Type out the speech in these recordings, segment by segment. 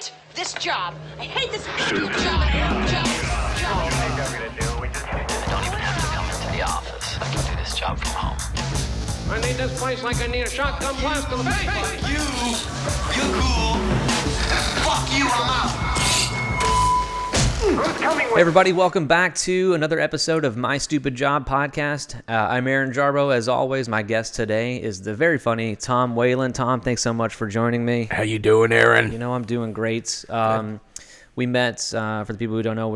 hate this job. I hate this job. I don't even have to come into the office. I can do this job from home. I need this place like I need a shotgun blast to the face. Fuck you. You're cool. Fuck you, I'm out. Hey everybody, welcome back to another episode of My Stupid Job podcast. I'm Aaron Jarbo. As always, my guest today is the very funny Tom Whalen. Tom, thanks so much for joining me. How you doing, Aaron? You know, I'm doing great. We met, for the people who don't know,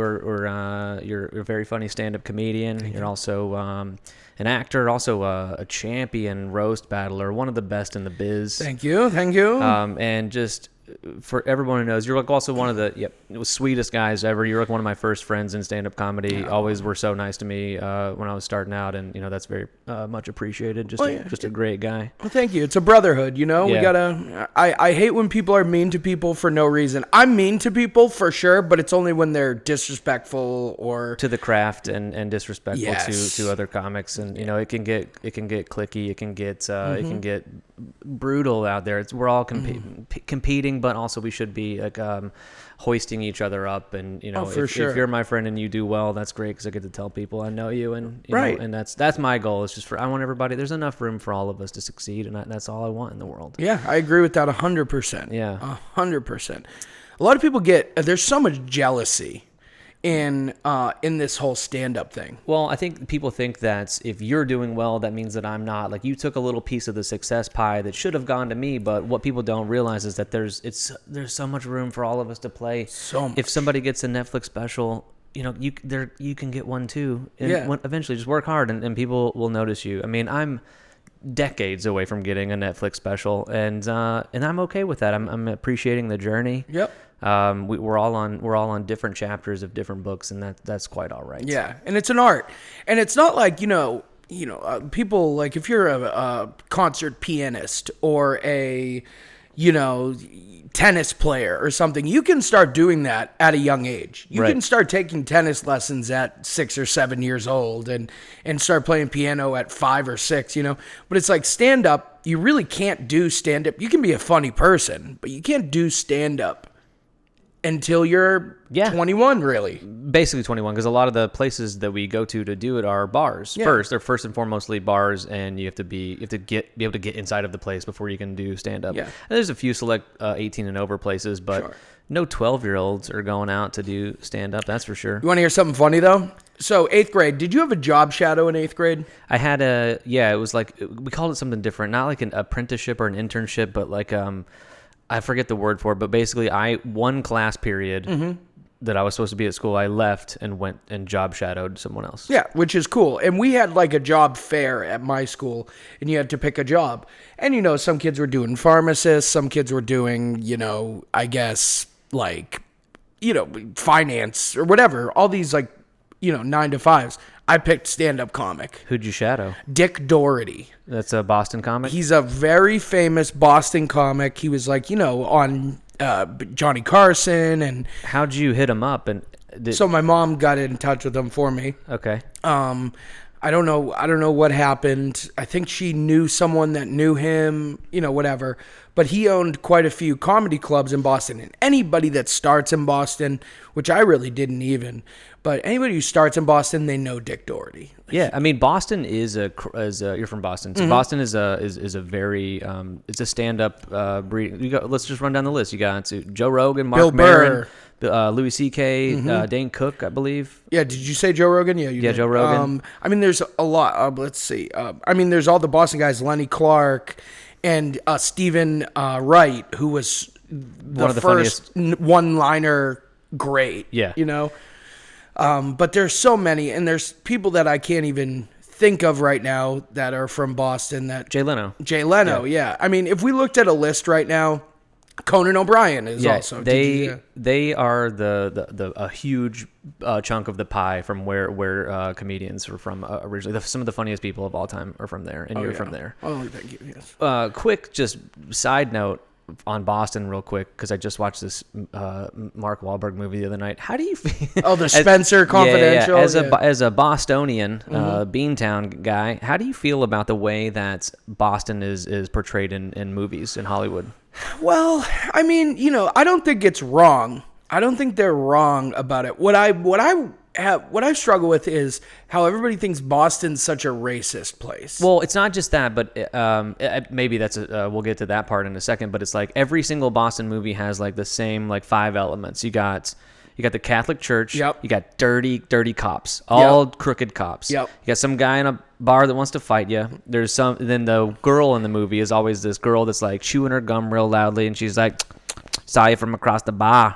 you're a very funny stand-up comedian. You're also an actor, also a champion roast battler, one of the best in the biz. Thank you. And just for everyone who knows, you're like also one of the sweetest guys ever. You're like one of my first friends in stand-up comedy. Always were so nice to me when I was starting out, and you know that's very much appreciated. Just a great guy. Well, thank you. It's a brotherhood, you know. Yeah. We gotta. I hate when people are mean to people for no reason. I'm mean to people for sure, but it's only when they're disrespectful or to the craft and disrespectful Yes. to other comics, and you know it can get cliquey, it can get it can get brutal out there. We're all competing, but also we should be like hoisting each other up, and you know if you're my friend and you do well, that's great because I get to tell people I know you, and you right know, and that's my goal. It's just I want everybody. There's enough room for all of us to succeed, and that's all I want in the world. Yeah, I agree with that 100%. Yeah, 100%. A lot of people there's so much jealousy in this whole stand-up thing. Well, I think people think that if you're doing well, that means that I'm not. Like you took a little piece of the success pie that should have gone to me, but what people don't realize is that there's so much room for all of us to play. So much. If somebody gets a Netflix special, you know, you can get one too. And eventually just work hard and people will notice you. I mean, I'm decades away from getting a Netflix special, and I'm okay with that. I'm appreciating the journey. Yep. We're all on different chapters of different books, and that's quite all right. Yeah, and it's an art, and it's not like people like if you're a concert pianist or a tennis player or something, you can start doing that at a young age. You can start taking tennis lessons at 6 or 7 years old and start playing piano at 5 or 6, you know. But it's like stand up, you really can't do stand up. You can be a funny person, but you can't do stand up until you're 21, really. Basically 21, because a lot of the places that we go to do it are bars. Yeah. They're first and foremostly be able to get inside of the place before you can do stand up. Yeah. And there's a few select 18 and over places, but no 12-year-olds are going out to do stand up. That's for sure. You want to hear something funny though? So 8th grade, did you have a job shadow in 8th grade? I had it was like we called it something different, not like an apprenticeship or an internship, but like I forget the word for it, but basically one class period that I was supposed to be at school, I left and went and job shadowed someone else. Yeah, which is cool. And we had like a job fair at my school, and you had to pick a job. And, you know, some kids were doing pharmacists, some kids were doing, I guess, like, finance or whatever. All these, 9 to 5s. I picked stand-up comic. Who'd you shadow? Dick Doherty. That's a Boston comic? He's a very famous Boston comic. He was on Johnny Carson. And how'd you hit him up? So my mom got in touch with him for me. Okay. I don't know what happened. I think she knew someone that knew him, whatever. But he owned quite a few comedy clubs in Boston. And anybody that starts in Boston, which I really didn't even, but anybody who starts in Boston, they know Dick Doherty. Yeah, I mean Boston is you're from Boston, so Boston is a very it's a stand-up breed. Let's just run down the list. You got Joe Rogan, Mark Bill Burr, Maron, Louis C.K., Dane Cook, I believe. Yeah, did you say Joe Rogan? Yeah, you did. Joe Rogan. I mean, there's a lot. Let's see. There's all the Boston guys, Lenny Clark and Stephen Wright, who was one of the first funniest one-liner great. Yeah. But there's so many, and there's people that I can't even think of right now that are from Boston. Jay Leno, yeah. I mean, if we looked at a list right now, Conan O'Brien is also. They are a huge chunk of the pie from where comedians are from originally. Some of the funniest people of all time are from there, and you're from there. Oh, thank you. Yes. Quick, just side note on Boston real quick, because I just watched this Mark Wahlberg movie the other night. How do you feel? Oh, the Spencer Confidential? Yeah. As a Bostonian, Beantown guy, how do you feel about the way that Boston is portrayed in movies in Hollywood? Well, I mean, I don't think it's wrong. I don't think they're wrong about it. What I struggle with is how everybody thinks Boston's such a racist place. Well, it's not just that, but maybe we'll get to that part in a second. But it's like every single Boston movie has like the same like 5 elements. You got the Catholic Church. Yep. You got dirty cops, all Yep. crooked cops. Yep. You got some guy in a bar that wants to fight you. Then the girl in the movie is always this girl that's like chewing her gum real loudly, and she's like, "Saw you from across the bar.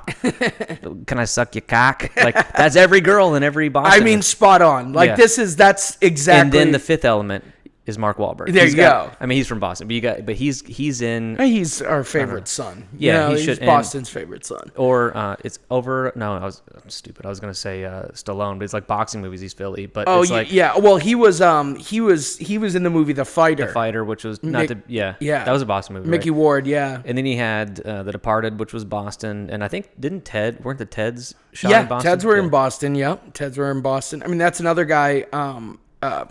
Can I suck your cock?" Like that's every girl in every Boston. I mean, spot on. Like Yeah. that's exactly. And then the 5th element is Mark Wahlberg. There you go. I mean, he's from Boston, but he's in. He's our favorite son. Yeah, he's Boston's favorite son. Or it's over. No, I'm stupid. I was gonna say Stallone, but it's like boxing movies. He's Philly, but Oh it's like yeah. Well, he was in the movie The Fighter. The Fighter, which was not yeah. that was a Boston movie. Mickey right? Ward, yeah. And then he had The Departed, which was Boston, and I think weren't the Teds shot in Boston? Teds were in Boston. Yep, Teds were in Boston. I mean, that's another guy.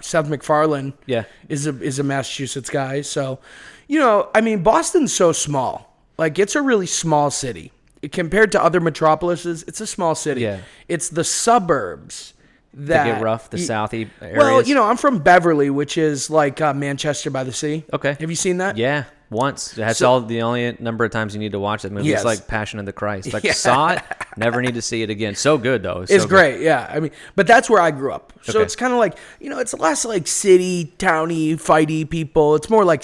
Seth MacFarlane. Yeah. is a Massachusetts guy. So, I mean, Boston's so small. Like, it's a really small city compared to other metropolises. It's a small city. Yeah. It's the suburbs that get rough. The southy areas. Well, I'm from Beverly, which is like Manchester by the Sea. Okay. Have you seen that? Yeah, once. That's all the only number of times you need to watch that movie. Yes. It's like Passion of the Christ. Like Yeah. saw it, never need to see it again. So good though. It's so great, yeah. I mean, but that's where I grew up. So Okay. it's kind of like, it's less like city, towny, fighty people. It's more like,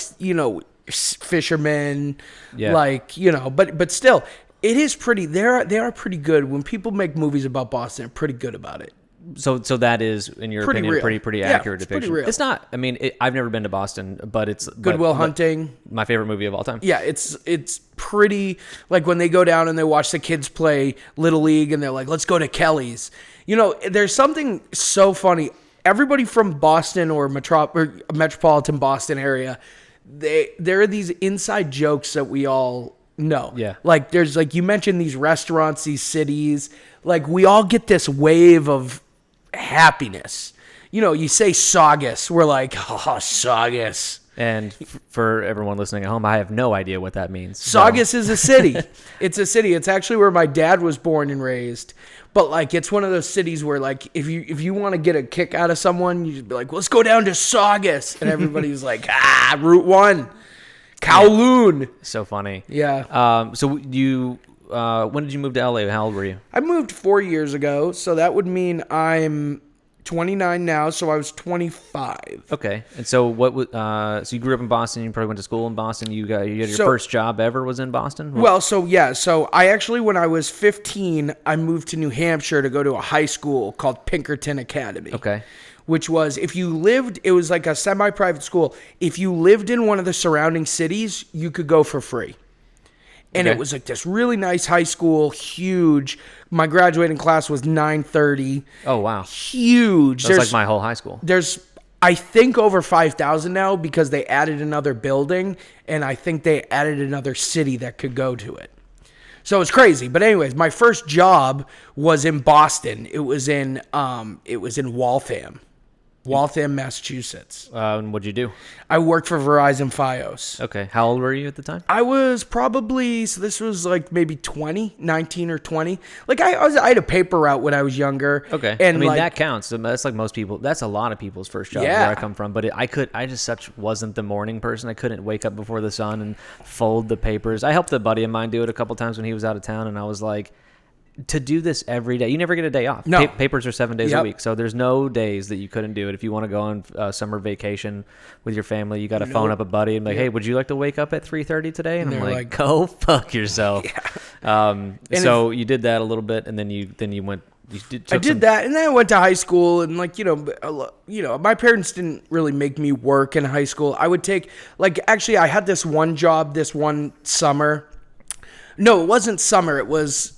fishermen, Yeah. like, but still, it is pretty, they are pretty good. When people make movies about Boston, they're pretty good about it. So that is, in your Pretty opinion, real. pretty Yeah, accurate it's pretty depiction. real. It's not. I mean, I've never been to Boston, but it's Good Will but Hunting. my favorite movie of all time. Yeah, it's pretty, like when they go down and they watch the kids play Little League and they're like, let's go to Kelly's. There's something so funny. Everybody from Boston or metropolitan Boston area, there are these inside jokes that we all know. Yeah. Like there's like, you mentioned these restaurants, these cities, like we all get this wave of happiness. You say Saugus, we're like, oh, Saugus. And for everyone listening at home, I have no idea what that means. Saugus is a city. It's a city. It's actually where my dad was born and raised. But like, it's one of those cities where like, if you want to get a kick out of someone, you just be like, let's go down to Saugus, and everybody's like, Route 1, Kowloon. So funny. Yeah. So you, when did you move to LA? How old were you? I moved 4 years ago, so that would mean I'm 29 now, so I was 25. Okay. And so so you grew up in Boston, you probably went to school in Boston, you had your first job ever was in Boston? Well, so I actually, when I was 15, I moved to New Hampshire to go to a high school called Pinkerton Academy. Okay. Which was, it was like a semi-private school. If you lived in one of the surrounding cities, you could go for free. And Okay. it was like this really nice high school, huge. My graduating class was 930. Oh, wow. Huge. That's like my whole high school. There's, I think, over 5,000 now because they added another building, and I think they added another city that could go to it. So it's crazy. But anyways, my first job was in Boston. It was in Waltham. Massachusetts. And what'd you do? I worked for Verizon Fios. Okay. How old were you at the time? I was probably, so this was like maybe 19 or 20. Like I had a paper route when I was younger. Okay. And I mean, like, that counts. That's like most people. That's a lot of people's first job Yeah. where I come from. But I just wasn't the morning person. I couldn't wake up before the sun and fold the papers. I helped a buddy of mine do it a couple times when he was out of town. And I was like, to do this every day, you never get a day off. No. Papers are 7 days a Yep. week. So there's no days that you couldn't do it. If you want to go on summer vacation with your family, you got to phone up a buddy and be like, hey, would you like to wake up at 3:30 today? And I'm they're like, like, go fuck yourself. So you did that a little bit, and then you went. I did that, and then I went to high school, and like my parents didn't really make me work in high school. I would take actually I had this one job this one summer. No, it wasn't summer. It was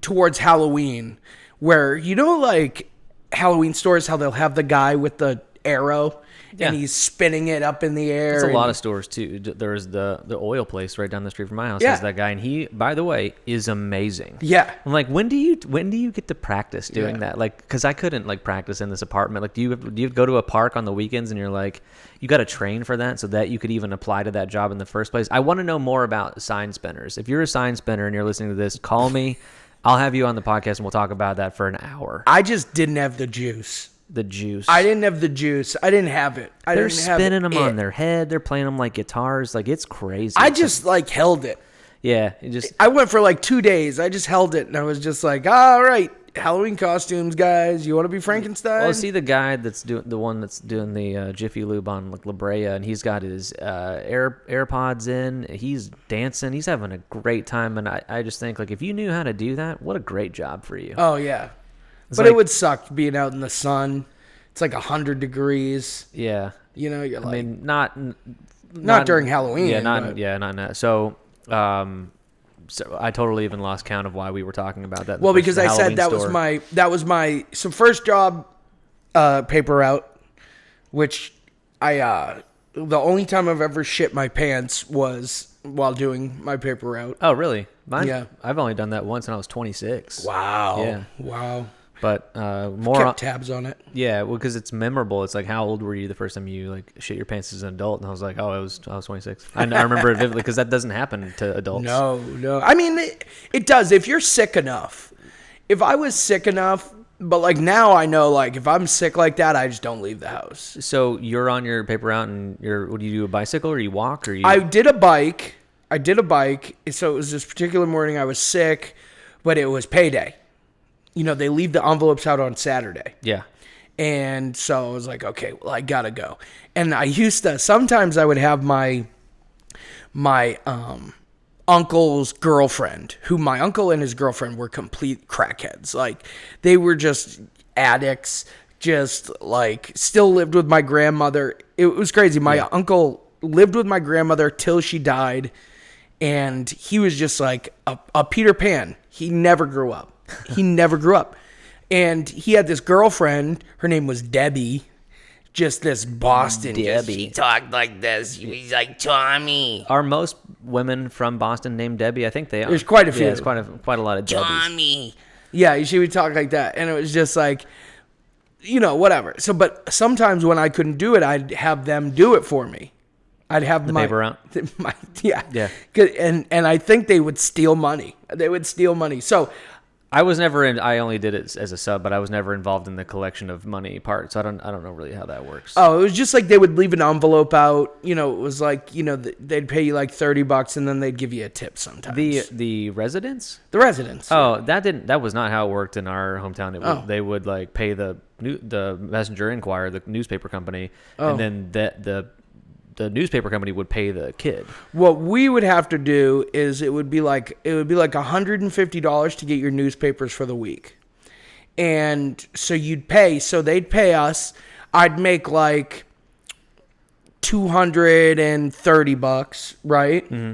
towards Halloween, where like Halloween stores, how they'll have the guy with the arrow, Yeah. and he's spinning it up in the air. There's a and- lot of stores too. There's the oil place right down the street from my house. Yeah. Has that guy, and he, by the way, is amazing. Yeah. I'm like, when do you get to practice doing Yeah. that? Like, because I couldn't like practice in this apartment. Like, do you go to a park on the weekends and you're like, you got to train for that so that you could even apply to that job in the first place? I want to know more about sign spinners. If you're a sign spinner and you're listening to this, call me. I'll have you on the podcast and we'll talk about that for an hour. I just didn't have the juice. The juice. I didn't have the juice. I didn't have it. They're spinning them on their head. They're playing them like guitars. Like, it's crazy. I just like held it. yeah. It just I went for like 2 days. I just held it, and I was just like, all right, Halloween costumes, guys. You want to be Frankenstein? Well, see the guy that's doing the Jiffy Lube on like La Brea, and he's got his AirPods in. He's dancing. He's having a great time, and I just think like if you knew how to do that, what a great job for you. Oh yeah, but like- it would suck being out in the sun. It's like 100 degrees. Yeah, You know, you're I like, mean not during Halloween. Yeah, not but- yeah, not now. So I totally even lost count of why we were talking about that. Well, because The I said Halloween that was my first job, paper route, which the only time I've ever shit my pants was while doing my paper route. Oh, really? Mine, Yeah. I've only done that once when I was 26. Wow. Yeah. Wow. But more Kept tabs on it. Yeah, well, because it's memorable. It's like, how old were you the first time you like shit your pants as an adult? And I was like, oh, I was 26. I remember it vividly because that doesn't happen to adults. No. I mean, it does. If you're sick enough. If I was sick enough, but like now I know, like if I'm sick like that, I just don't leave the house. So you're on your paper route, and what do you do? A bicycle, or you walk, or you? I did a bike. So it was this particular morning I was sick, but it was payday. You know, they leave the envelopes out on Saturday. Yeah. And so I was like, okay, well, I gotta go. And I used to, sometimes I would have my uncle's girlfriend, who my uncle and his girlfriend were complete crackheads. Like, they were just addicts, just like still lived with my grandmother. It was crazy. My uncle lived with my grandmother till she died. And he was just like a Peter Pan. He never grew up. And he had this girlfriend. Her name was Debbie. Just this Boston. Debbie. She talked like this. She was like, Tommy. Are most women from Boston named Debbie? I think they are. There's quite a few. Yeah, there's quite a lot of Debbies. Tommy. Yeah, she would talk like that. And it was just like, you know, whatever. So, but sometimes when I couldn't do it, I'd have them do it for me. I'd have The paper route? Yeah. Yeah. And I think they would steal money. So I was never in. I only did it as a sub, but I was never involved in the collection of money part. So I don't know really how that works. Oh, it was just like they would leave an envelope out. You know, it was like, you know, they'd pay you like $30 and then they'd give you a tip sometimes. The residents. The residents. Oh, that was not how it worked in our hometown. They would like pay the Messenger Inquirer, the newspaper company, and then the newspaper company would pay the kid. What we would have to do is it would be like $150 to get your newspapers for the week. And so they'd pay us. I'd make like $230, right? Mm-hmm.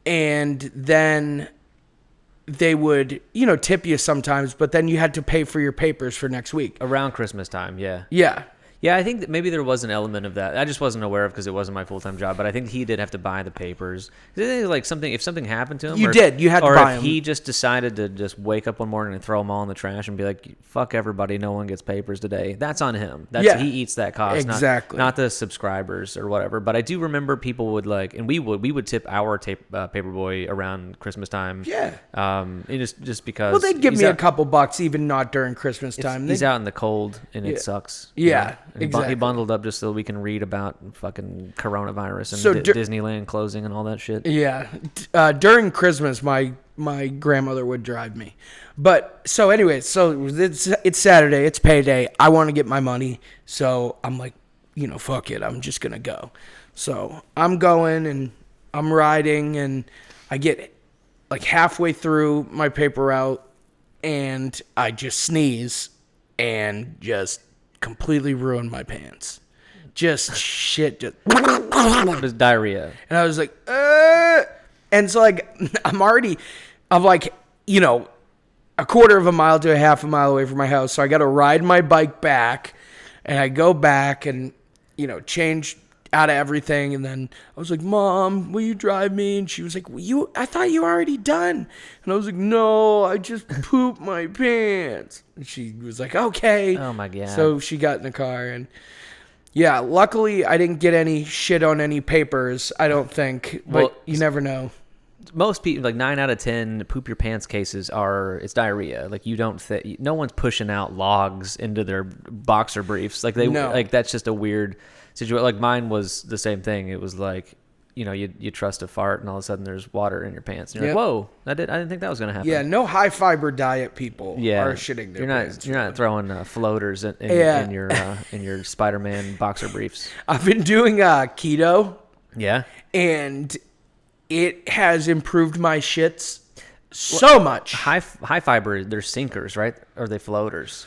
And then they would, you know, tip you sometimes, but then you had to pay for your papers for next week. Around Christmas time, yeah. Yeah. Yeah, I think that maybe there was an element of that. I just wasn't aware of because it wasn't my full-time job. But I think he did have to buy the papers. Like if something happened to him, you had to buy or them. if he just decided to just wake up one morning and throw them all in the trash and be like, "Fuck everybody, no one gets papers today." That's on him. He eats that cost. Exactly. Not the subscribers or whatever. But I do remember people would like, and we would tip our paper boy around Christmas time. Yeah. Just because. Well, they'd give me a couple bucks, even not during Christmas time. He's out in the cold and it sucks. Yeah, and exactly. He bundled up just so we can read about fucking coronavirus and So Disneyland closing and all that shit. Yeah. During Christmas, my grandmother would drive me. But so anyway, so it's Saturday, it's payday. I want to get my money. So I'm like, you know, fuck it. I'm just going to go. So I'm going and I'm riding and I get like halfway through my paper route and I just sneeze and just completely ruin my pants. Just shit. It was diarrhea. And I was like, and so like, I'm like, you know, a quarter of a mile to a half a mile away from my house. So I got to ride my bike back. And I go back and, change out of everything. And then I was like, Mom, will you drive me? And she was like, I thought you were already done. And I was like, no, I just pooped my pants. And she was like, okay. Oh my God. So she got in the car and yeah, luckily I didn't get any shit on any papers, I don't think, but Well, you never know. Most people, like 9 out of 10 poop your pants cases it's diarrhea. Like no one's pushing out logs into their boxer briefs. Like that's just a weird situation. Like mine was the same thing. It was like, you trust a fart and all of a sudden there's water in your pants. And you're like, whoa, I didn't think that was going to happen. Yeah, no high fiber diet people are shitting their pants. You're not throwing floaters in your Spider-Man boxer briefs. I've been doing keto. Yeah. And it has improved my shits so much. High fiber, they're sinkers, right? Or are they floaters?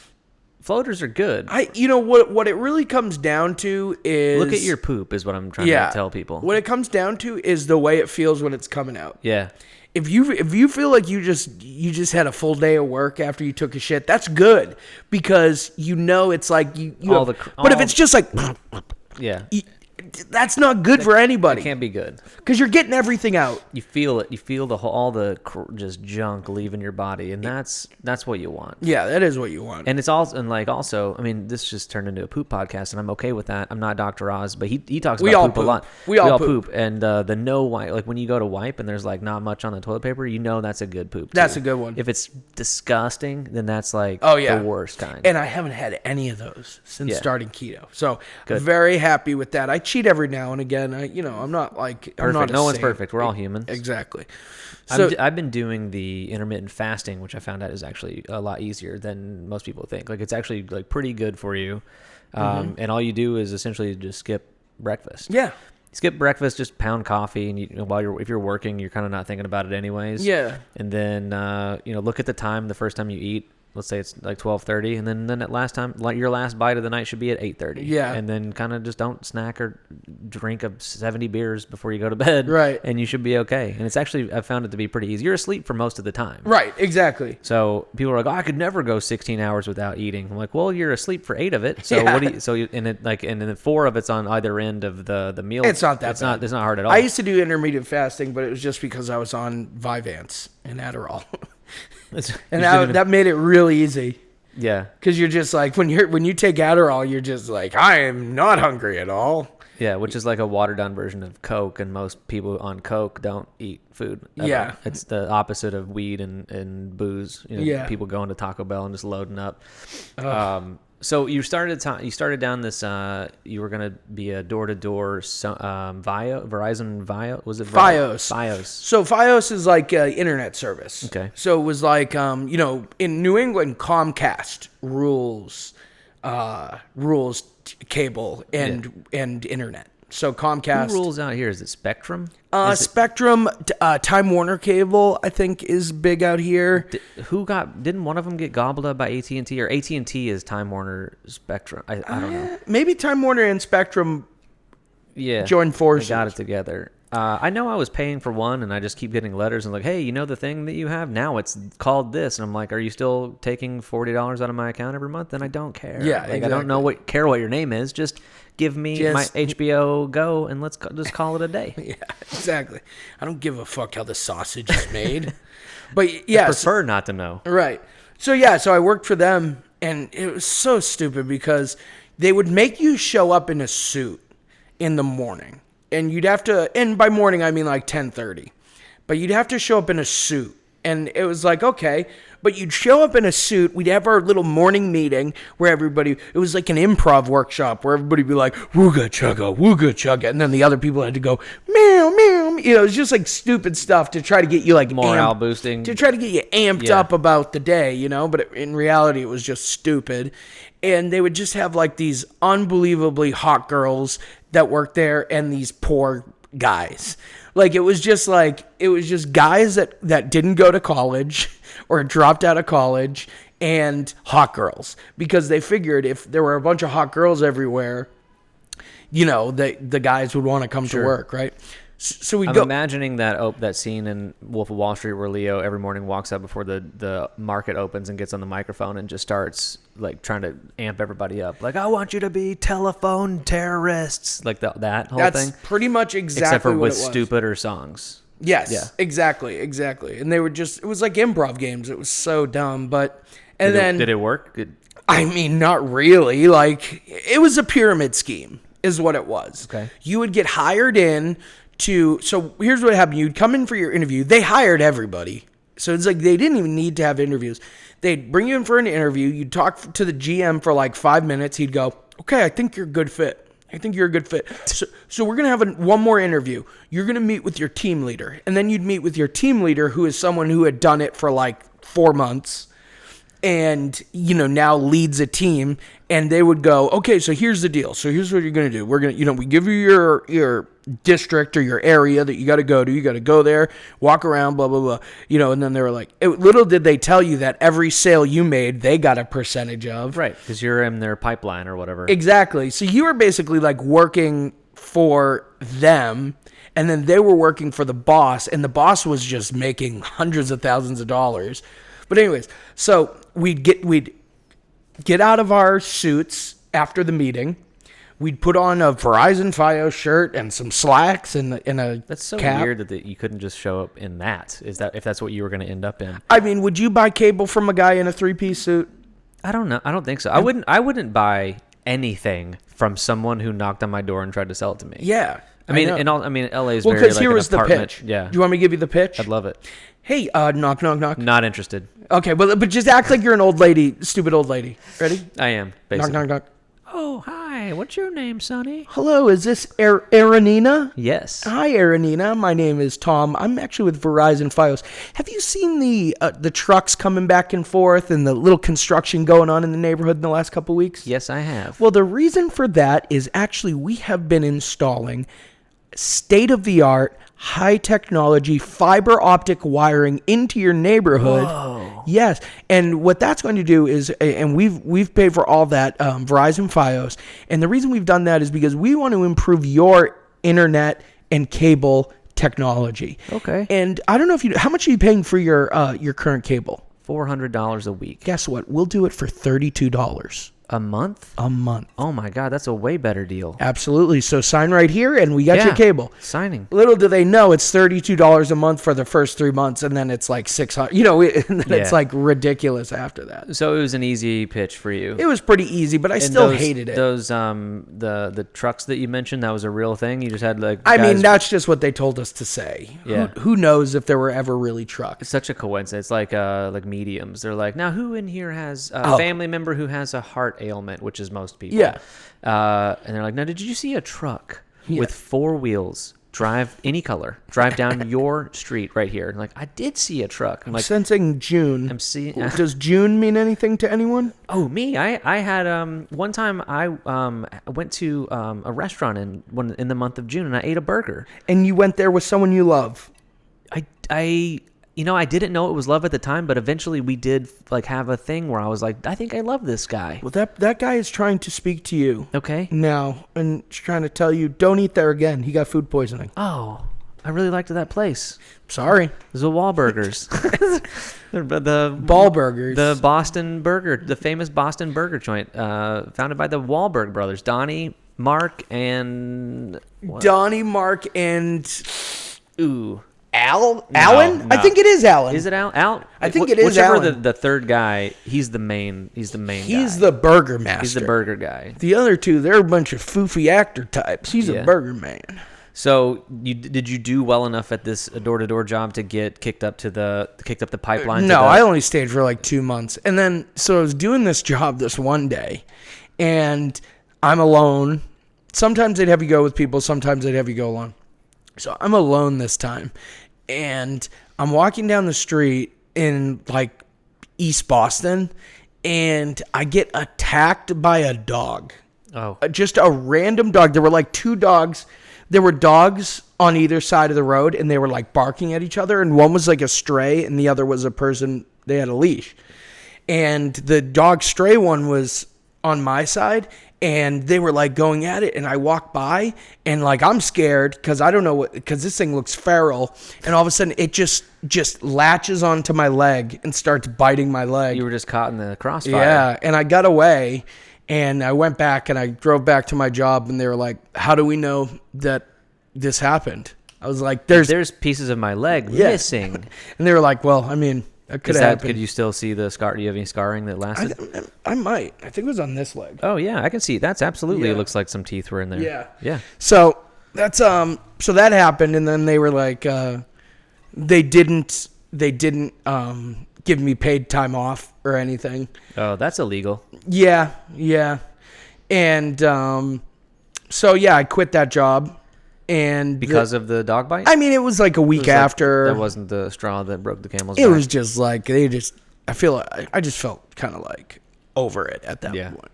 Floaters are good. What it really comes down to is look at your poop is what I'm trying to tell people. What it comes down to is the way it feels when it's coming out. Yeah. If you feel like you just had a full day of work after you took a shit, that's good because it's like but if it's just like yeah. That's not good for anybody. It can't be good because you're getting everything out. You feel it. You feel all the just junk leaving your body, and that's what you want. Yeah, that is what you want. And it's also, I mean, this just turned into a poop podcast, and I'm okay with that. I'm not Dr. Oz, but he talks about poop a lot. We all poop. And the no wipe, like when you go to wipe and there's like not much on the toilet paper, that's a good poop. That's a good one. If it's disgusting, then that's like the worst kind. And I haven't had any of those since starting keto, so very happy with that. I cheat every now and again. I'm not like perfect. I'm not no one's perfect. We're all humans. Exactly. So I've been doing the intermittent fasting, which I found out is actually a lot easier than most people think. Like it's actually like pretty good for you. And all you do is essentially just skip breakfast. Yeah. Skip breakfast, just pound coffee, and if you're working, you're kind of not thinking about it anyways. Yeah. And then look at the time the first time you eat. Let's say it's like 12:30, and then at last time, like your last bite of the night should be at 8:30. Yeah. And then kind of just don't snack or drink 70 beers before you go to bed. Right. And you should be okay. And it's actually, I found it to be pretty easy. You're asleep for most of the time. Right. Exactly. So people are like, I could never go 16 hours without eating. I'm like, well, you're asleep for 8 of it. So Yeah. what do you? And then 4 of it's on either end of the meal. It's not that bad. It's not hard at all. I used to do intermittent fasting, but it was just because I was on Vyvanse and Adderall, and that made it really easy. Yeah. Because you're just like when you take Adderall, you're just like, I am not hungry at all. Yeah, which is like a watered down version of Coke, and most people on Coke don't eat food. Ever. Yeah. It's the opposite of weed and booze. Yeah. People going to Taco Bell and just loading up. So you started down this. You were gonna be a door-to-door Verizon Vio. Was it Fios? Fios. So Fios is like an internet service. Okay. So it was like in New England, Comcast rules cable and internet. So Comcast. Who rules out here? Is it Spectrum? Spectrum, Time Warner Cable, I think, is big out here. Didn't one of them get gobbled up by AT&T, or AT&T is Time Warner Spectrum? I don't know. Maybe Time Warner and Spectrum joined forces. They got it together. I know I was paying for one, and I just keep getting letters and like, hey, the thing that you have now, it's called this, and I'm like, are you still taking $40 out of my account every month? Then I don't care. Yeah, like, I don't care what your name is. Just give me my HBO Go, and let's just call it a day. Yeah, exactly. I don't give a fuck how the sausage is made. But yeah, I prefer not to know. Right. So I worked for them, and it was so stupid because they would make you show up in a suit in the morning. And you'd have to, and by morning I mean like 10:30, but you'd have to show up in a suit. And it was like, okay, but you'd show up in a suit. We'd have our little morning meeting where it was like an improv workshop where everybody'd be like, wooga chugga. And then the other people had to go, meow, meow. It was just like stupid stuff to try to get you like morale boosting. To try to get you amped up about the day, But in reality, it was just stupid. And they would just have like these unbelievably hot girls that worked there and these poor guys. Like it was just guys that didn't go to college or dropped out of college and hot girls, because they figured if there were a bunch of hot girls everywhere, the guys would want to come to work, right? So we I'm go. imagining that scene in Wolf of Wall Street where Leo every morning walks up before the market opens and gets on the microphone and just starts like trying to amp everybody up. Like, I want you to be telephone terrorists. Like that whole That's thing. pretty much exactly Except for what with it was. stupider songs. Yes, Yeah. exactly. And they were it was like improv games. It was so dumb, but, and Did it work? I mean, not really. Like, it was a pyramid scheme is what it was. Okay. You would get hired in so here's what happened. You'd come in for your interview. They hired everybody. So it's like they didn't even need to have interviews. They'd bring you in for an interview. You'd talk to the GM for like 5 minutes. He'd go, okay, I think you're a good fit. I think you're a good fit. So we're going to have one more interview. You're going to meet with your team leader. And then you'd meet with your team leader, who is someone who had done it for like 4 months and, now leads a team. And they would go, okay, so here's the deal. So here's what you're going to do. We're going to, we give you your district or your area that you got to go to. You got to go there, walk around, blah, blah, blah. And then they were like, little did they tell you that every sale you made, they got a percentage of. Right, because you're in their pipeline or whatever. Exactly. So you were basically like working for them, and then they were working for the boss, and the boss was just making hundreds of thousands of dollars. But anyways, so we'd get out of our suits after the meeting. We'd put on a Verizon Fios shirt and some slacks and a That's so cap. weird that you couldn't just show up in that. Is that if that's what you were going to end up in? I mean, would you buy cable from a guy in a 3-piece suit? I don't know. I don't think so. I wouldn't buy anything from someone who knocked on my door and tried to sell it to me. Yeah. I mean, know. LA is Well, very because like here an was the apartment. pitch. Yeah. Do you want me to give you the pitch? I'd love it. Hey, knock, knock, knock. Not interested. Okay, but just act like you're an old lady, stupid old lady. Ready? I am. Basically. Knock, knock, knock. Oh, hi. What's your name, Sonny? Hello, is this Aaronina? Yes. Hi, Aaronina. My name is Tom. I'm actually with Verizon Fios. Have you seen the trucks coming back and forth and the little construction going on in the neighborhood in the last couple weeks? Yes, I have. Well, the reason for that is actually we have been installing state-of-the-art, high-technology fiber optic wiring into your neighborhood. Whoa. Yes, and what that's going to do is, and we've paid for all that, Verizon Fios, and the reason we've done that is because we want to improve your internet and cable technology. Okay. And I don't know how much are you paying for your current cable? $400 a week. Guess what? We'll do it for $32 A month? a month. Oh my God, that's a way better deal. Absolutely. So sign right here, and we got Yeah. your cable. Signing. Little do they know it's $32 a month for the first 3 months, and then it's like $600. And then it's Yeah. like ridiculous after that. So it was an easy pitch for you. It was pretty easy, but I And still hated it. Those the trucks that you mentioned, that was a real thing. You just had like. I mean, guys- that's just what they told us to say. Yeah. Who knows if there were ever really It's trucks? such a coincidence. Like mediums. They're like, now who in here has a Oh. family member who has a heart ailment, which is most people. Yeah. And they're like, now did you see a truck with 4 wheels drive any color, drive down your street right here? And like, I did see a truck. I'm like, Sensing June. I'm seeing. Does June mean anything to anyone? Oh, me? I had one time I went to a restaurant in the month of June and I ate a burger. And you went there with someone you love. I didn't know it was love at the time, but eventually we did like have a thing where I was like, I think I love this guy. Well, that guy is trying to speak to you Okay. now, and he's trying to tell you, don't eat there again. He got food poisoning. Oh, I really liked that place. Sorry. The Wahlburgers. the Ball burgers. The Boston Burger, the famous Boston Burger joint, founded by the Wahlberg brothers, Donnie, Mark, and Donnie, Mark, and Alan? No. I think it is Alan. Is it Al? I think it is Whichever Alan. the third guy, he's the main. He's the main. He's guy. the burger master. He's the burger guy. The other two, they're a bunch of foofy actor types. He's Yeah. a burger man. So did you do well enough at this door-to-door job to get kicked up the pipeline? No, I only stayed for like 2 months. And then, so I was doing this job this one day, and I'm alone. Sometimes they'd have you go with people. Sometimes they'd have you go alone. So I'm alone this time. And I'm walking down the street in like East Boston, and I get attacked by a dog. Oh. Just a random dog. There were like 2 dogs. There were dogs on either side of the road, and they were like barking at each other. And one was like a stray, and the other was a person. They had a leash. And the dog stray one was on my side, and they were like going at it, and I walked by, and like I'm scared because I don't know because this thing looks feral, and all of a sudden it just latches onto my leg and starts biting my leg. You were just caught in the crossfire. Yeah, and I got away, and I went back and I drove back to my job, and they were like, "How do we know that this happened?" I was like, "There's pieces of my leg missing," and they were like, "Well, I mean." Could you still see the scar? Do you have any scarring that lasted? I might. I think it was on this leg. Oh yeah, I can see. That's absolutely. Yeah. It looks like some teeth were in there. Yeah. Yeah. So that's so that happened, and then they were like, they didn't give me paid time off or anything. Oh, that's illegal. Yeah. And so yeah, I quit that job. And because of the dog bite? I mean, it was like a week after. That wasn't the straw that broke the camel's back. It was just like I just felt kind of like over it at that point.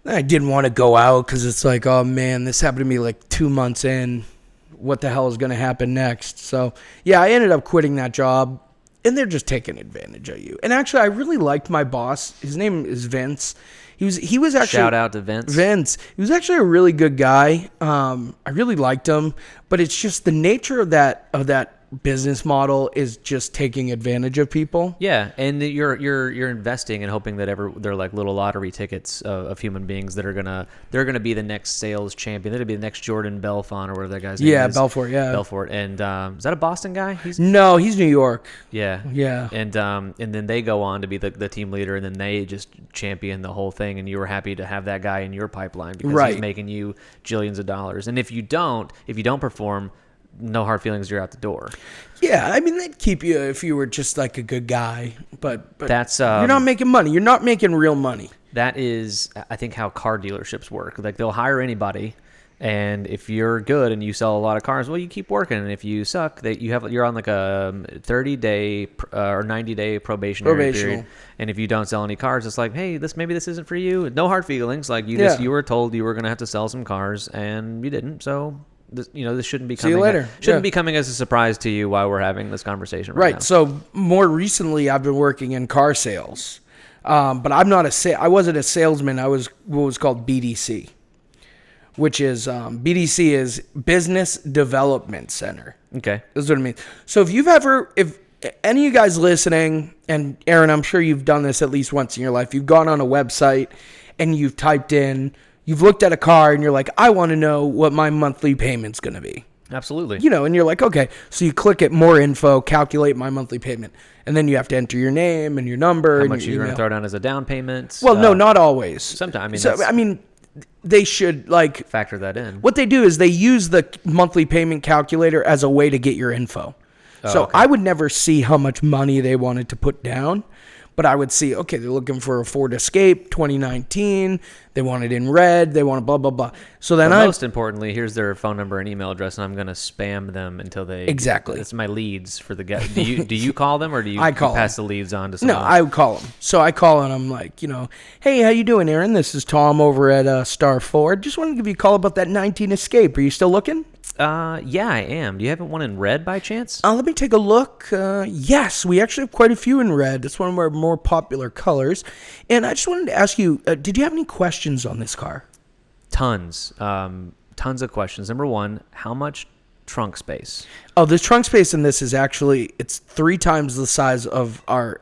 I didn't want to go out because it's like, oh man, this happened to me like 2 months in. What the hell is going to happen next? So yeah, I ended up quitting that job, and they're just taking advantage of you. And actually, I really liked my boss. His name is Vince. He was actually, shout out to Vince. He was actually a really good guy. I really liked him, but it's just the nature of that business model is just taking advantage of people. Yeah, and you're investing and hoping that they're like little lottery tickets of human beings that are gonna be the next sales champion. That'll be the next Jordan Belfont or whatever that guy's name is. Belfort. And is that a Boston guy? No, he's New York. Yeah. And then they go on to be the team leader, and then they just champion the whole thing. And you were happy to have that guy in your pipeline because he's making you jillions of dollars. And if you don't perform, no hard feelings, you're out the door. Yeah, I mean, they'd keep you if you were just like a good guy, but that's you're not making money. You're not making real money. That is, I think, how car dealerships work. Like, they'll hire anybody, and if you're good and you sell a lot of cars, well, you keep working. And if you suck, you're on like a 30-day or 90-day probationary period. And if you don't sell any cars, it's like, hey, maybe this isn't for you. No hard feelings. Like, you were told you were going to have to sell some cars, and you didn't. So this shouldn't be coming. See you later. Shouldn't be coming as a surprise to you while we're having this conversation right now. So more recently, I've been working in car sales, but I'm not I wasn't a salesman. I was what was called BDC, which is BDC is Business Development Center. Okay, that's what it means. So if any of you guys listening, and Aaron, I'm sure you've done this at least once in your life. You've gone on a website and you've typed in. You've looked at a car and you're like, I want to know what my monthly payment's going to be. Absolutely. And you're like, okay. So you click at more info, calculate my monthly payment. And then you have to enter your name and your number. How and much your you're going to throw down as a down payment. Well, no, not always. Sometimes. They should factor that in. What they do is they use the monthly payment calculator as a way to get your info. So I would never see how much money they wanted to put down. But I would see, okay, they're looking for a Ford Escape 2019. They want it in red. They want blah, blah, blah. So then most importantly, here's their phone number and email address, and I'm going to spam them until they... Exactly. That's my leads for the guy. Do you call them, or do you pass the leads on to someone? No, I would call them. So I call and I'm like, hey, how you doing, Aaron? This is Tom over at Star Ford. Just wanted to give you a call about that 19 Escape. Are you still looking? Yeah, I am. Do you have one in red by chance? Let me take a look. Yes, we actually have quite a few in red. It's one of our more popular colors. And I just wanted to ask you, did you have any questions on this car? Tons. Tons of questions. Number one, how much trunk space? Oh, the trunk space in this is it's 3 times the size of our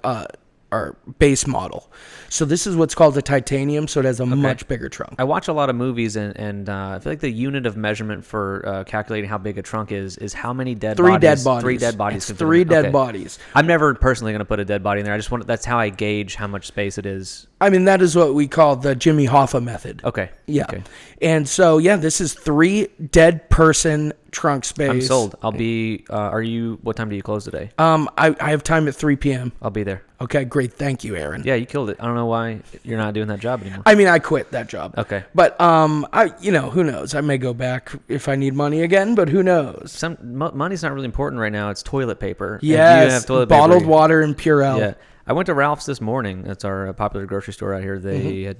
base model. So this is what's called a titanium, so it has a much bigger trunk. I watch a lot of movies, and I feel like the unit of measurement for calculating how big a trunk is how many dead bodies. 3 dead bodies. 3 dead bodies. It's 3 dead bodies. I'm never personally going to put a dead body in there. That's how I gauge how much space it is. I mean, that is what we call the Jimmy Hoffa method. Okay. Yeah. Okay. And so, this is 3 dead person trunk space. I'm sold. I'll be, what time do you close today? I have time at 3 p.m. I'll be there. Okay, great. Thank you, Aaron. Yeah, you killed it. I don't know why you're not doing that job anymore. I mean, I quit that job. Okay. But, who knows? I may go back if I need money again, but who knows? Money's not really important right now. It's toilet paper. Yes, you have toilet bottled paper. Water and Purell. Yeah. I went to Ralph's this morning. That's our popular grocery store out here. They had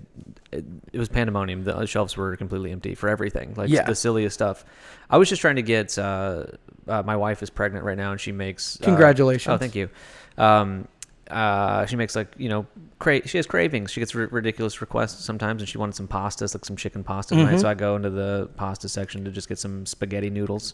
it was pandemonium. The shelves were completely empty for everything, the silliest stuff. I was just trying to get. My wife is pregnant right now, and she makes. Congratulations! Oh, thank you. she makes like, she has cravings. She gets ridiculous requests sometimes, and she wanted some pastas, like some chicken pasta tonight. So I go into the pasta section to just get some spaghetti noodles.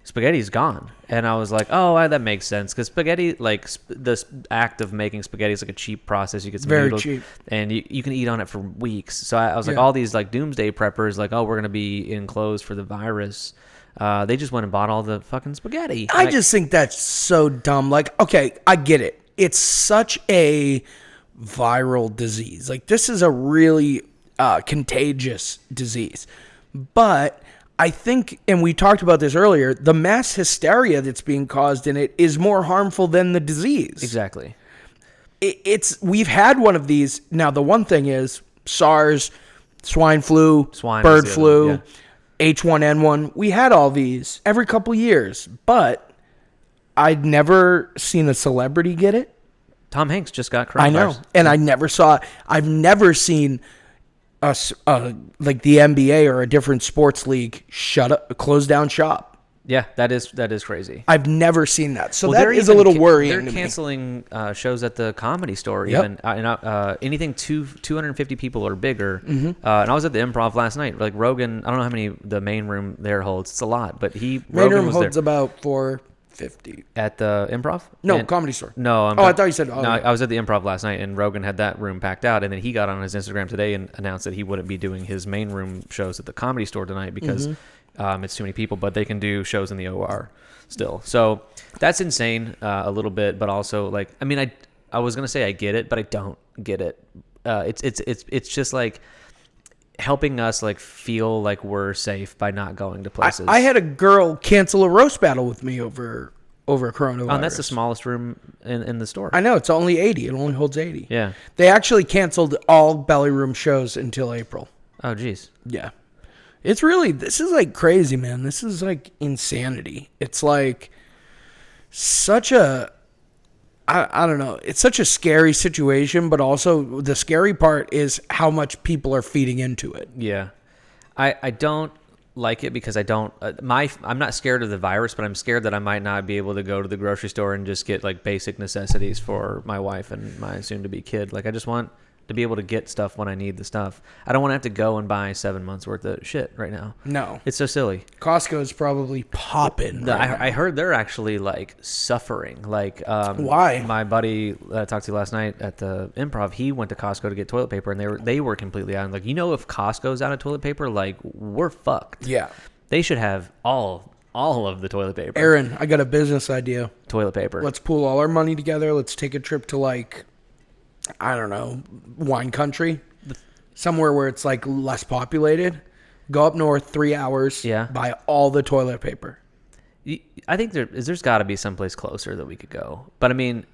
Spaghetti's gone, and I was like, oh, that makes sense, because spaghetti, like the act of making spaghetti is like a cheap process. You get some Very noodles, cheap, and you can eat on it for weeks. So I was like, all these like doomsday preppers, like, oh, we're gonna be enclosed for the virus. They just went and bought all the fucking spaghetti. I just think that's so dumb. Like, okay, I get it. It's such a viral disease. Like, this is a really contagious disease. But I think, and we talked about this earlier, the mass hysteria that's being caused in it is more harmful than the disease. Exactly. We've had one of these. Now, the one thing is SARS, swine flu, bird flu, H1N1. We had all these every couple years, but I'd never seen a celebrity get it. Tom Hanks just got coronavirus. I know, and I've never seen like the NBA or a different sports league close down shop. Yeah, that is crazy. I've never seen that, so that is a little worrying. They're canceling shows at the Comedy Store, Yep. even anything 250 people or bigger. And I was at the Improv last night. Like Rogan, I don't know how many the main room there holds. It's a lot, but main Rogan room was holds there. about 450 At the Improv? No, Comedy Store. No. I thought you said. No, I was at the Improv last night, and Rogan had that room packed out, and then he got on his Instagram today and announced that he wouldn't be doing his main room shows at the Comedy Store tonight because it's too many people, but they can do shows in the OR still. So that's insane a little bit, but also, like, I mean, I was gonna say I get it, but I don't get it. It's just like helping us like feel like we're safe by not going to places. I had a girl cancel a roast battle with me over coronavirus. Oh, and that's the smallest room in the store. I know, it's only 80. It only holds 80. Yeah. They actually canceled all belly room shows until April. Oh, geez. Yeah. This is like crazy, man. This is like insanity. It's like such a, I don't know. It's such a scary situation, but also the scary part is how much people are feeding into it. Yeah. I don't like it because I don't, I'm not scared of the virus, but I'm scared that I might not be able to go to the grocery store and just get like basic necessities for my wife and my soon to be kid. Like, I just want to be able to get stuff when I need the stuff. I don't want to have to go and buy 7 months worth of shit right now. No. It's so silly. Costco's probably popping. I heard they're actually like suffering. Like, why? My buddy that I talked to last night at the Improv, he went to Costco to get toilet paper, and they were completely out. Like, if Costco's out of toilet paper, like, we're fucked. Yeah. They should have all of the toilet paper. Aaron, I got a business idea. Toilet paper. Let's pool all our money together. Let's take a trip to, like, I don't know, wine country, somewhere where it's like less populated. Go up north 3 hours. Yeah. Buy all the toilet paper. I think there's got to be someplace closer that we could go. But I mean,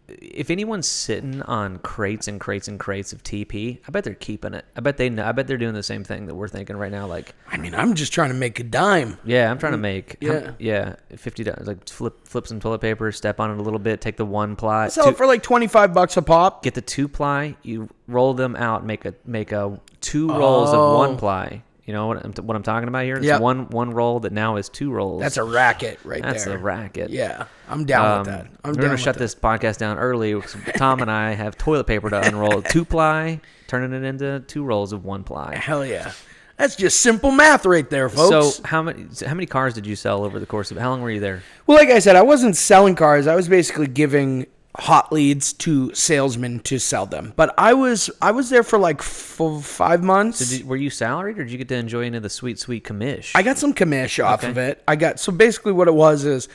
if anyone's sitting on crates and crates and crates of TP, I bet they're keeping it. I bet they're doing the same thing that we're thinking right now. Like, I mean, I'm just trying to make a dime. Yeah, I'm trying to make $50. Like, flip some toilet paper, step on it a little bit, take the 1 ply, Sell it for like $25 a pop. get the 2 ply, you roll them out, make a 2 rolls of 1 ply. You know what I'm talking about here? It's Yep. one roll that now is 2 rolls. That's a racket right there. That's a racket. Yeah, I'm down with that. We're going to shut this podcast down early because Tom and I have toilet paper to unroll. 2 ply, turning it into 2 rolls of 1 ply. Hell yeah. That's just simple math right there, folks. So how many cars did you sell over the course of, how long were you there? Well, like I said, I wasn't selling cars. I was basically giving hot leads to salesmen to sell them. But I was there for like 5 months. So were you salaried, or did you get to enjoy any of the sweet commish? I got some commish off of it. So basically what it was is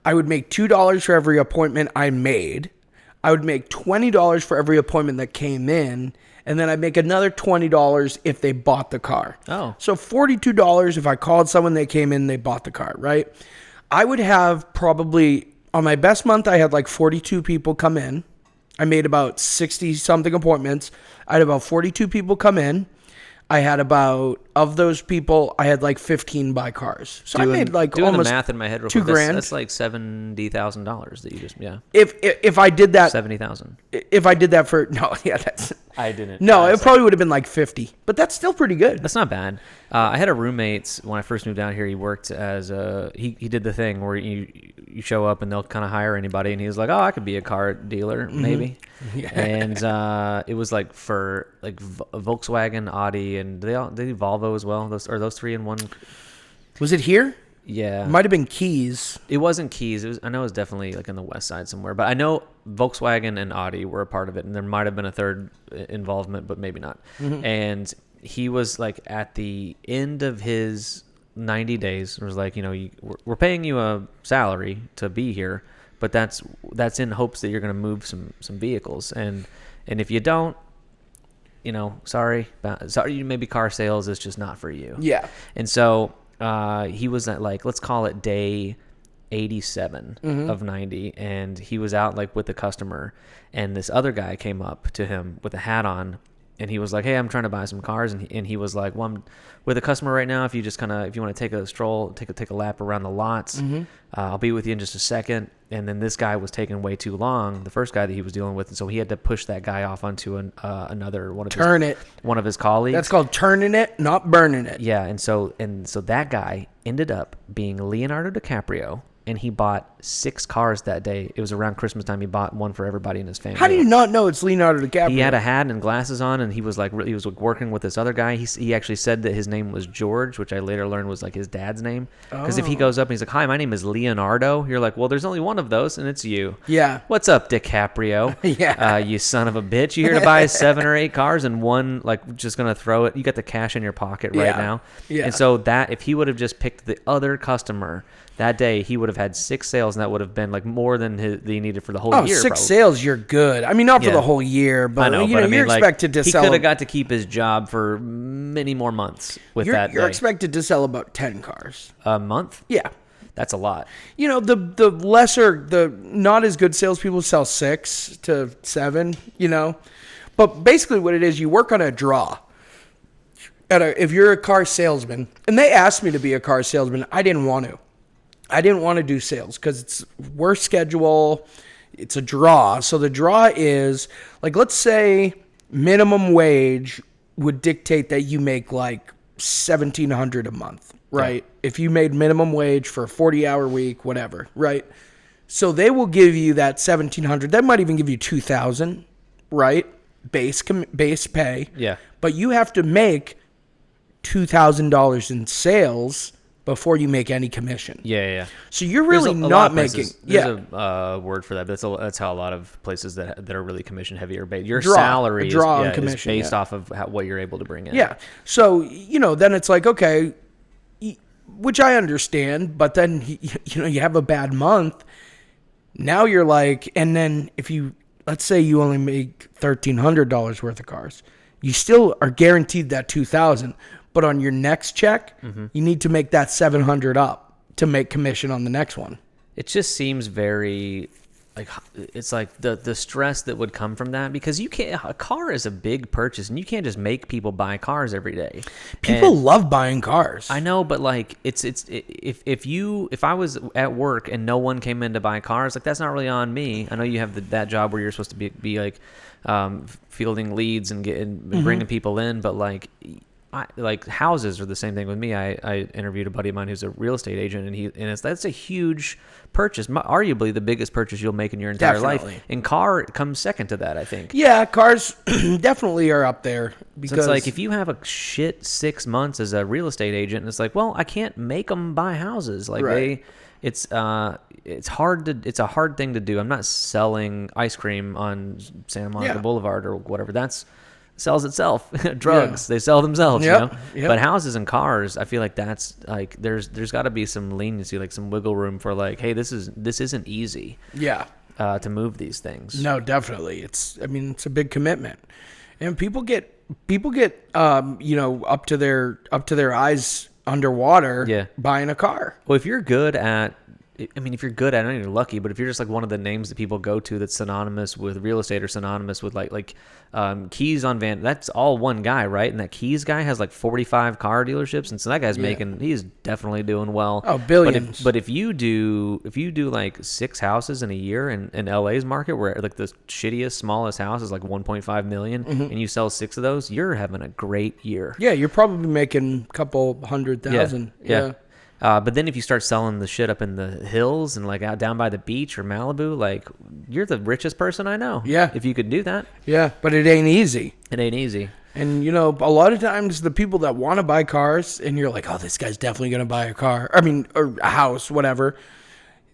I would make $2 for every appointment I made. I would make $20 for every appointment that came in. And then I'd make another $20 if they bought the car. Oh. So $42 if I called someone, they came in, they bought the car, right? I would have probably, on my best month, I had like 42 people come in. I made about 60-something appointments. I had about 42 people come in. I had about of those people, I had like 15 buy cars. So I made like doing almost the math in my head real $2,000. quick, that's like $70,000 that you just If I did that, 70,000. if I did that for that's. I didn't. No, it probably would have been like 50, but that's still pretty good. That's not bad. I had a roommate when I first moved down here. He worked as he did the thing where you show up and they'll kind of hire anybody, and he was like, oh, I could be a car dealer maybe. Yeah. And it was like for like Volkswagen, Audi, and they did Volvo as well. Those three in one. Was it here? Yeah, it might have been Keys. It wasn't Keys. I know it was definitely like in the west side somewhere. But I know Volkswagen and Audi were a part of it, and there might have been a third involvement, but maybe not. And he was like at the end of his 90 days. It was like, we're paying you a salary to be here, but that's in hopes that you're going to move some vehicles, and if you don't, sorry, maybe car sales is just not for you. Yeah, and so. He was at like, let's call it day 87 of 90, and he was out like with the customer, and this other guy came up to him with a hat on, and he was like, hey, I'm trying to buy some cars, and he was like, well, I'm with a customer right now. If you just if you want to take a stroll, take a lap around the lots, I'll be with you in just a second. And then this guy was taking way too long, the first guy that he was dealing with, and so he had to push that guy off onto another one of his colleagues. That's called turning it, not burning it. Yeah, and so that guy ended up being Leonardo DiCaprio, and he bought 6 cars that day. It was around Christmas time. He bought one for everybody in his family. How do you not know it's Leonardo DiCaprio? He had a hat and glasses on, and he was like he was working with this other guy. He actually said that his name was George, which I later learned was like his dad's name. Because if he goes up and he's like, "Hi, my name is Leonardo," you're like, "Well, there's only one of those, and it's you." Yeah. What's up, DiCaprio? Yeah. You son of a bitch! You here to buy 7 or 8 cars and one like just gonna throw it? You got the cash in your pocket right now. Yeah. And so that if he would have just picked the other customer that day, he would have had 6 sales, and that would have been like more than he needed for the whole year. 6 probably. sales, you're good. I mean, not for the whole year, but you're expected to sell. He could have got to keep his job for many more months with that. You're expected to sell about 10 cars a month. Yeah, that's a lot. The lesser, the not as good salespeople sell 6 to 7. But basically, what it is, you work on a draw. If you're a car salesman, and they asked me to be a car salesman, I didn't want to. I didn't want to do sales because it's worse schedule. It's a draw. So the draw is like, let's say minimum wage would dictate that you make like $1,700 a month, right? Yeah. If you made minimum wage for a 40-hour week, whatever, right? So they will give you that $1,700. That might even give you $2,000, right? Base pay. Yeah. But you have to make $2,000 in sales before you make any commission. Yeah. So you're really not making. There's a word for that. But that's how a lot of places that are really commission heavy are based. Your salary is based off of what you're able to bring in. Yeah. So then it's like, okay, which I understand, but then you have a bad month. Now you're like, and then let's say you only make $1,300 worth of cars, you still are guaranteed that $2,000. But on your next check, you need to make that $700 up to make commission on the next one. It just seems very like it's like the stress that would come from that, because a car is a big purchase, and you can't just make people buy cars every day. People love buying cars. I know, but like if I was at work and no one came in to buy cars, like that's not really on me. I know you have that job where you're supposed to be like fielding leads and bringing people in, but like houses are the same thing with me. I interviewed a buddy of mine who's a real estate agent, and that's a huge purchase, arguably the biggest purchase you'll make in your entire life. And car comes second to that, I think. Yeah, cars definitely are up there. Because so it's like if you have a shit 6 months as a real estate agent, and it's like, well, I can't make them buy houses. Like right. It's a hard thing to do. I'm not selling ice cream on Santa Monica Boulevard or whatever. That's sells itself. Drugs, they sell themselves, Yep. But houses and cars, I feel like that's like there's got to be some leniency, like some wiggle room for like, hey, this isn't easy. Yeah. To move these things. No, definitely. It's a big commitment, and people get up to their eyes underwater. Yeah. Buying a car. Well, if you're good at I mean, if you're good at it, you're lucky. But if you're just like one of the names that people go to that's synonymous with real estate or synonymous with like Keys on Van, that's all one guy, right? And that Keys guy has like 45 car dealerships, and so that guy's he's definitely doing well. Oh, billions. But if you do like 6 houses in a year in LA's market, where like the shittiest, smallest house is like 1.5 million, and you sell 6 of those, you're having a great year. Yeah, you're probably making a couple 100,000. Yeah. But then if you start selling the shit up in the hills and like out down by the beach or Malibu, like you're the richest person I know. Yeah. If you could do that. Yeah, but it ain't easy. It ain't easy. And, a lot of times the people that want to buy cars and you're like, oh, this guy's definitely going to buy a car. I mean, or a house, whatever.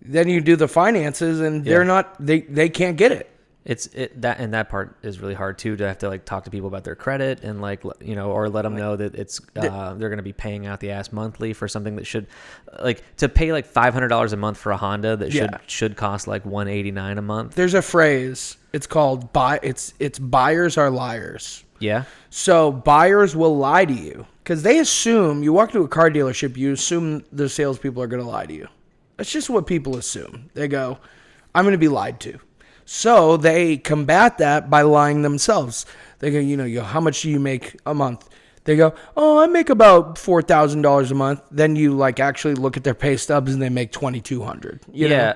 Then you do the finances and they're not, they can't get it. That part is really hard too, to have to like talk to people about their credit and like, or let them know that it's they're going to be paying out the ass monthly for something that should, like, to pay like $500 a month for a Honda that should cost like $189 a month. There's a phrase. It's called it's buyers are liars. Yeah. So buyers will lie to you because they assume you walk to a car dealership. You assume the salespeople are going to lie to you. That's just what people assume. They go, I'm going to be lied to. So they combat that by lying themselves. They go, how much do you make a month? They go, oh, I make about $4,000 a month. Then you like actually look at their pay stubs and they make $2,200. You know?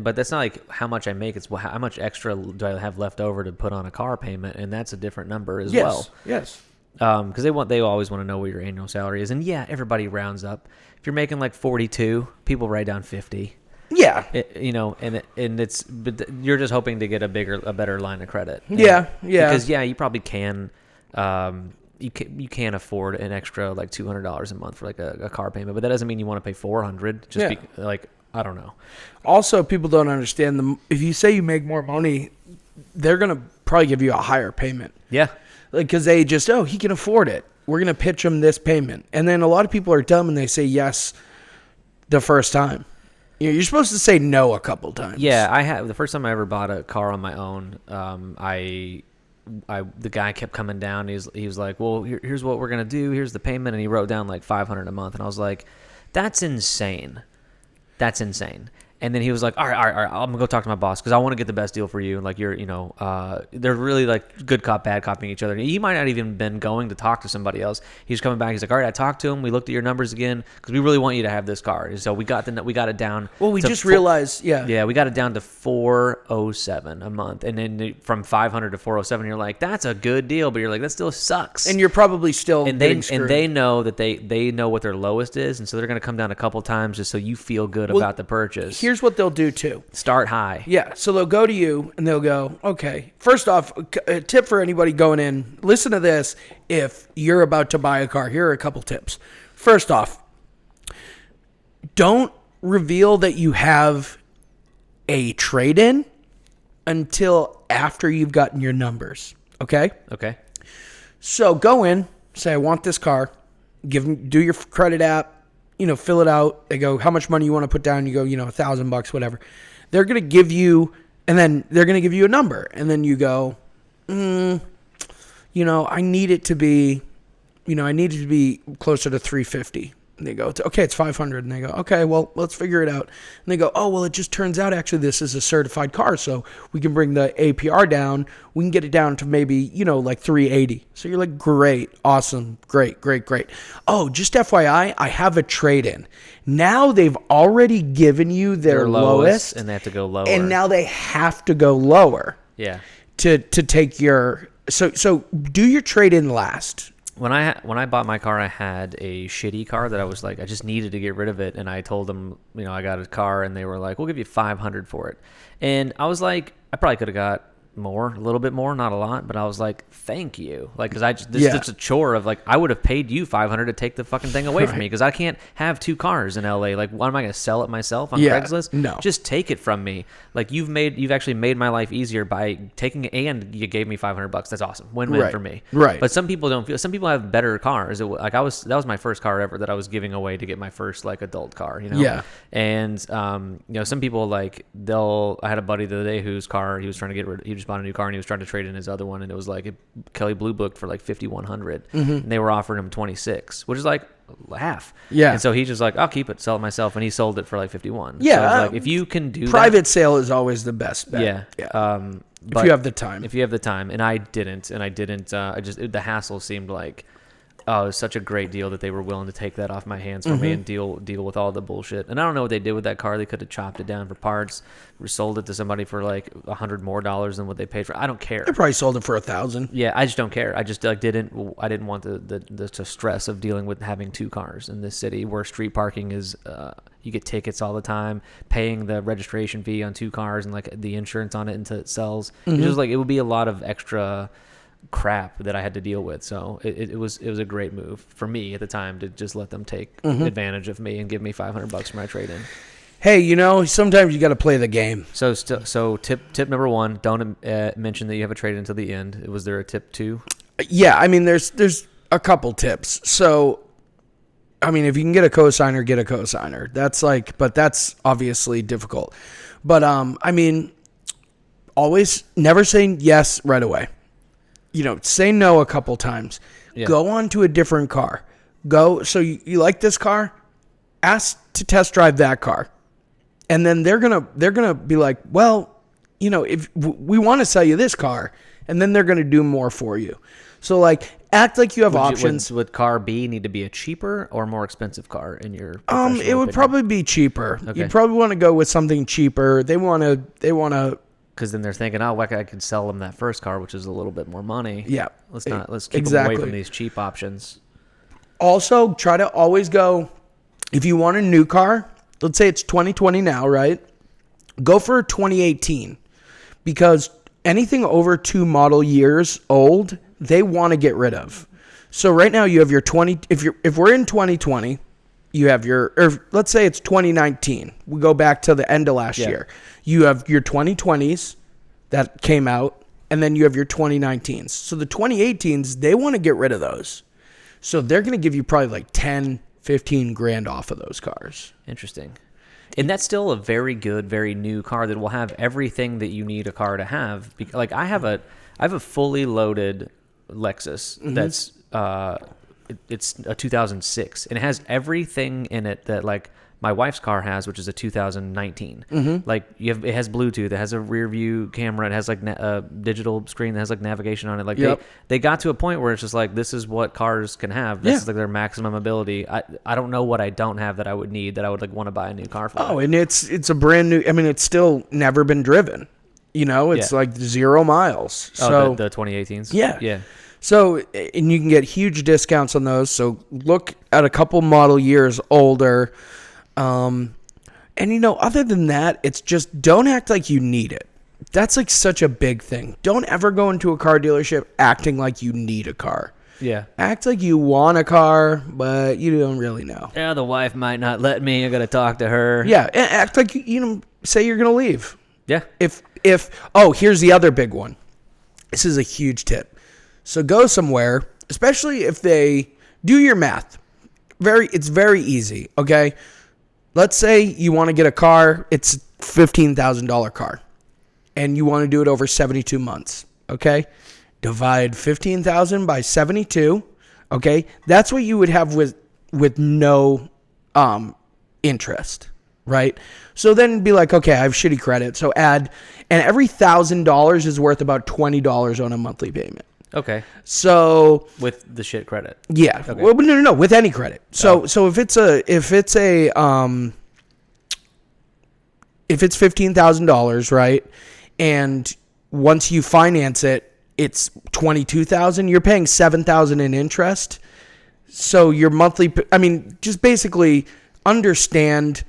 But that's not like how much I make. It's how much extra do I have left over to put on a car payment, and that's a different number as well. Yes. Because they always want to know what your annual salary is, and everybody rounds up. If you're making like 42, people write down 50. Yeah. But you're just hoping to get a better line of credit. Yeah. Because you probably can. You can't afford an extra like $200 a month for like a car payment, but that doesn't mean you want to pay $400. I don't know. Also, people don't understand if you say you make more money, they're gonna probably give you a higher payment. Yeah. Like, because they just he can afford it. We're gonna pitch him this payment, and then a lot of people are dumb and they say yes the first time. You're supposed to say no a couple times. Yeah, the first time I ever bought a car on my own, the guy kept coming down. He was like, well, here's what we're gonna do. Here's the payment, and he wrote down like $500 a month, and I was like, that's insane. And then he was like, all right, I'm gonna go talk to my boss because I want to get the best deal for you. And like they're really like good cop, bad copying each other. You might not even been going to talk to somebody else. He's coming back. He's like, all right, I talked to him. We looked at your numbers again because we really want you to have this car. And so we got it down. Well, we just realized, we got it down to $407 a month, and then from $500 to $407, you're like, that's a good deal, but you're like, that still sucks. And you're probably still and they know that they know what their lowest is, and so they're gonna come down a couple times just so you feel good about the purchase. Here's what they'll do too. Start high. Yeah. So they'll go to you and they'll go, okay, first off, a tip for anybody going in, listen to this. If you're about to buy a car, here are a couple tips. First off, don't reveal that you have a trade-in until after you've gotten your numbers. Okay? Okay. So go in, say, I want this car, do your credit app, fill it out. They go, how much money you want to put down? You go, $1,000, whatever. They're going to give you, and then they're going to give you a number. And then you go, I need it to be closer to 350. And they go, okay, it's 500. And they go, okay, well, let's figure it out. And they go, oh, well, it just turns out actually this is a certified car, so we can bring the APR down. We can get it down to maybe, like 380. So you're like, great, awesome, great. Oh, just FYI, I have a trade-in. Now they've already given you their lowest, and they have to go lower. And now they have to go lower. Yeah. To take your so do your trade-in last. When I bought my car, I had a shitty car that I was like, I just needed to get rid of it. And I told them, I got a car, and they were like, we'll give you $500 for it. And I was like, I probably could have got more, a little bit more, not a lot, but I was like, thank you. Like, because it's a chore of like, I would have paid you $500 to take the fucking thing away from me because I can't have 2 cars in LA. Like, why am I going to sell it myself on Craigslist? No. Just take it from me. Like, you've actually made my life easier by taking it, and you gave me $500. That's awesome. Win-win for me. Right. But some people don't feel. Some people have better cars. That was my first car ever that I was giving away to get my first like adult car. Yeah. And some people like I had a buddy the other day whose car he was trying to get rid. He just bought a new car and he was trying to trade in his other one, and it was like Kelly Blue booked for like $5,100, and they were offering him $26, which is like, half. Yeah. And so he's just like, I'll keep it, sell it myself, and he sold it for like 51. Yeah, So it's like, if you can do private sale is always the best bet. yeah. If you have the time. If you have the time, and I didn't. I just the hassle seemed like, oh, it was such a great deal that they were willing to take that off my hands for me and deal with all the bullshit. And I don't know what they did with that car. They could have chopped it down for parts, sold it to somebody for like $100 more than what they paid for. I don't care. They probably sold it for $1,000. Yeah, I just don't care. I just like didn't want the stress of dealing with having two cars in this city where street parking is you get tickets all the time, paying the registration fee on two cars and like the insurance on it until it sells. It's just like it would be a lot of extra crap that I had to deal with. So it was a great move for me at the time to just let them take advantage of me and give me $500 for my trade-in. Hey, sometimes you got to play the game. So tip number 1, don't mention that you have a trade-in until the end. Was there a tip 2? Yeah, I mean, there's a couple tips. So, I mean, if you can get a cosigner, get a cosigner. But that's obviously difficult. But I mean, always never say yes right away. Say no a couple times. Yeah. Go on to a different car. So you like this car? Ask to test drive that car. And then they're gonna be like, well, if we want to sell you this car, and then they're gonna do more for you. So like, act like you have options. Would car B need to be a cheaper or more expensive car in your? It would probably be cheaper. Okay. You'd probably want to go with something cheaper. They want to. Because then they're thinking, oh, I could sell them that first car, which is a little bit more money. Yeah. Let's keep them away from these cheap options. Also, try to always go, if you want a new car, let's say it's 2020 now, right? Go for a 2018. Because anything over 2 model years old, they want to get rid of. So right now you have your if we're in 2020, you have or let's say it's 2019. We go back to the end of last year. You have your 2020s that came out, and then you have your 2019s. So the 2018s, they want to get rid of those. So they're going to give you probably like 10, 15 grand off of those cars. Interesting. And that's still a very good, very new car that will have everything that you need a car to have. Like I have a fully loaded Lexus that's it's a 2006, and it has everything in it that like my wife's car has, which is a 2019. Like it has Bluetooth, it has a rear view camera, it has like a digital screen that has like navigation on it. Like they got to a point where it's just like, this is what cars can have. This is like their maximum ability. I don't know what I don't have that I would need, that I would like want to buy a new car for. Oh, and it's a brand new. I mean, it's still never been driven. It's like 0 miles. So the 2018s. Yeah. So, and you can get huge discounts on those. So look at a couple model years older. And other than that, it's just don't act like you need it. That's like such a big thing. Don't ever go into a car dealership acting like you need a car. Yeah. Act like you want a car, but you don't really know. Yeah, the wife might not let me. I got to talk to her. Yeah. And act like, say you're going to leave. Yeah. Here's the other big one. This is a huge tip. So go somewhere, especially if they do your math. It's very easy, okay? Let's say you want to get a car, it's a $15,000 car, and you want to do it over 72 months, okay? Divide 15,000 by 72, okay? That's what you would have with no interest, right? So then be like, okay, I have shitty credit, so add, and every $1,000 is worth about $20 on a monthly payment. Okay. So with the shit credit. Yeah. Okay. Well, no, with any credit. So if it's $15,000, right? And once you finance it, it's $22,000. You're paying $7,000 in interest. So your monthly, just basically understand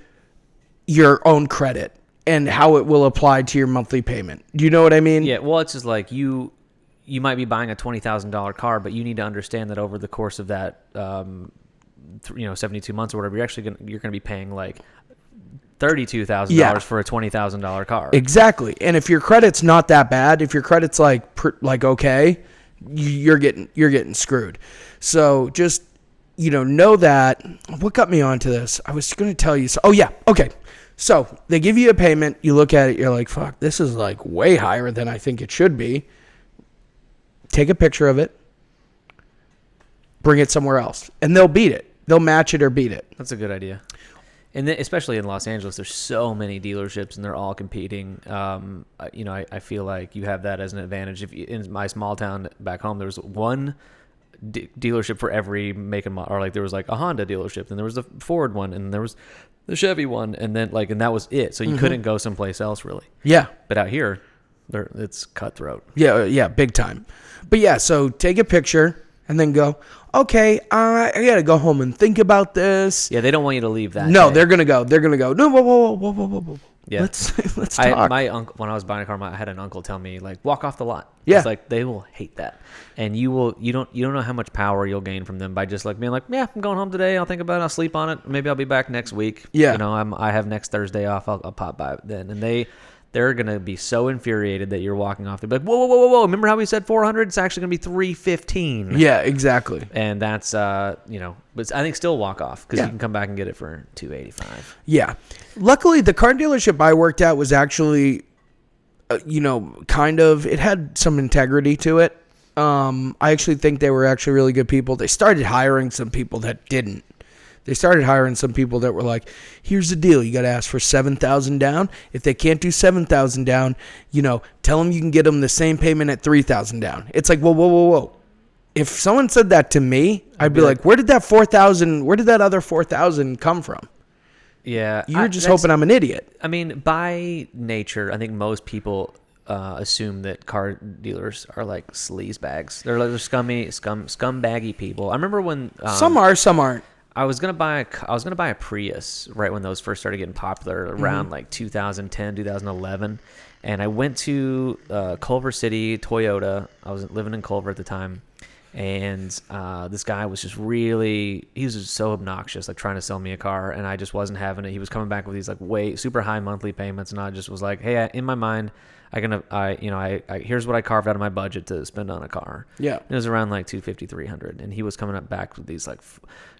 your own credit and how it will apply to your monthly payment. Do you know what I mean? Yeah. Well, it's just like you might be buying a $20,000 car, but you need to understand that over the course of that, 72 months or whatever, you're gonna be paying like $32,000 for a $20,000 car. Exactly. And if your credit's not that bad, if your credit's like okay, you're getting screwed. So just know that. What got me onto this? I was going to tell you. Okay. So they give you a payment. You look at it. You're like, fuck, this is like way higher than I think it should be. Take a picture of it. Bring it somewhere else, and they'll beat it. They'll match it or beat it. That's a good idea. And especially in Los Angeles, there's so many dealerships, and they're all competing. I feel like you have that as an advantage. In my small town back home, there was one dealership for every make and model. Or like there was like a Honda dealership, and there was a Ford one, and there was the Chevy one, and then and that was it. So you couldn't go someplace else really. Yeah. But out here, it's cutthroat. Yeah, big time. But yeah, so take a picture and then go, okay, I got to go home and think about this. Yeah, they don't want you to leave that No, day. they're going to go, no, whoa. Yeah. Let's talk. My uncle, when I was buying a car, I had an uncle tell me like, walk off the lot. Yeah. It's like they will hate that, and you don't know how much power you'll gain from them by just like being like, yeah, I'm going home today. I'll think about it. I'll sleep on it. Maybe I'll be back next week. Yeah. I have next Thursday off. I'll pop by then, and they're gonna be so infuriated that you're walking off. They're like, whoa! Remember how we said 400? It's actually gonna be 315. Yeah, exactly. And that's but I think still walk off because you can come back and get it for 285. Yeah. Luckily, the car dealership I worked at was actually, it had some integrity to it. I actually think they were actually really good people. They started hiring some people that didn't. They started hiring some people that were like, here's the deal. You got to ask for $7,000 down. If they can't do $7,000 down, tell them you can get them the same payment at $3,000 down. It's like, whoa. If someone said that to me, I'd be like, where did that other $4,000 come from? Yeah. You're just hoping I'm an idiot. I mean, by nature, I think most people assume that car dealers are like sleaze bags. They're scumbaggy people. I remember when Some are, some aren't. I was gonna buy a Prius right when those first started getting popular around like 2010, 2011, and I went to Culver City Toyota. I was living in Culver at the time, and this guy was just he was just so obnoxious, like trying to sell me a car, and I just wasn't having it. He was coming back with these like way super high monthly payments, and I just was like, hey, in my mind, here's what I carved out of my budget to spend on a car. Yeah. It was around like 250, 300, and he was coming up back with these like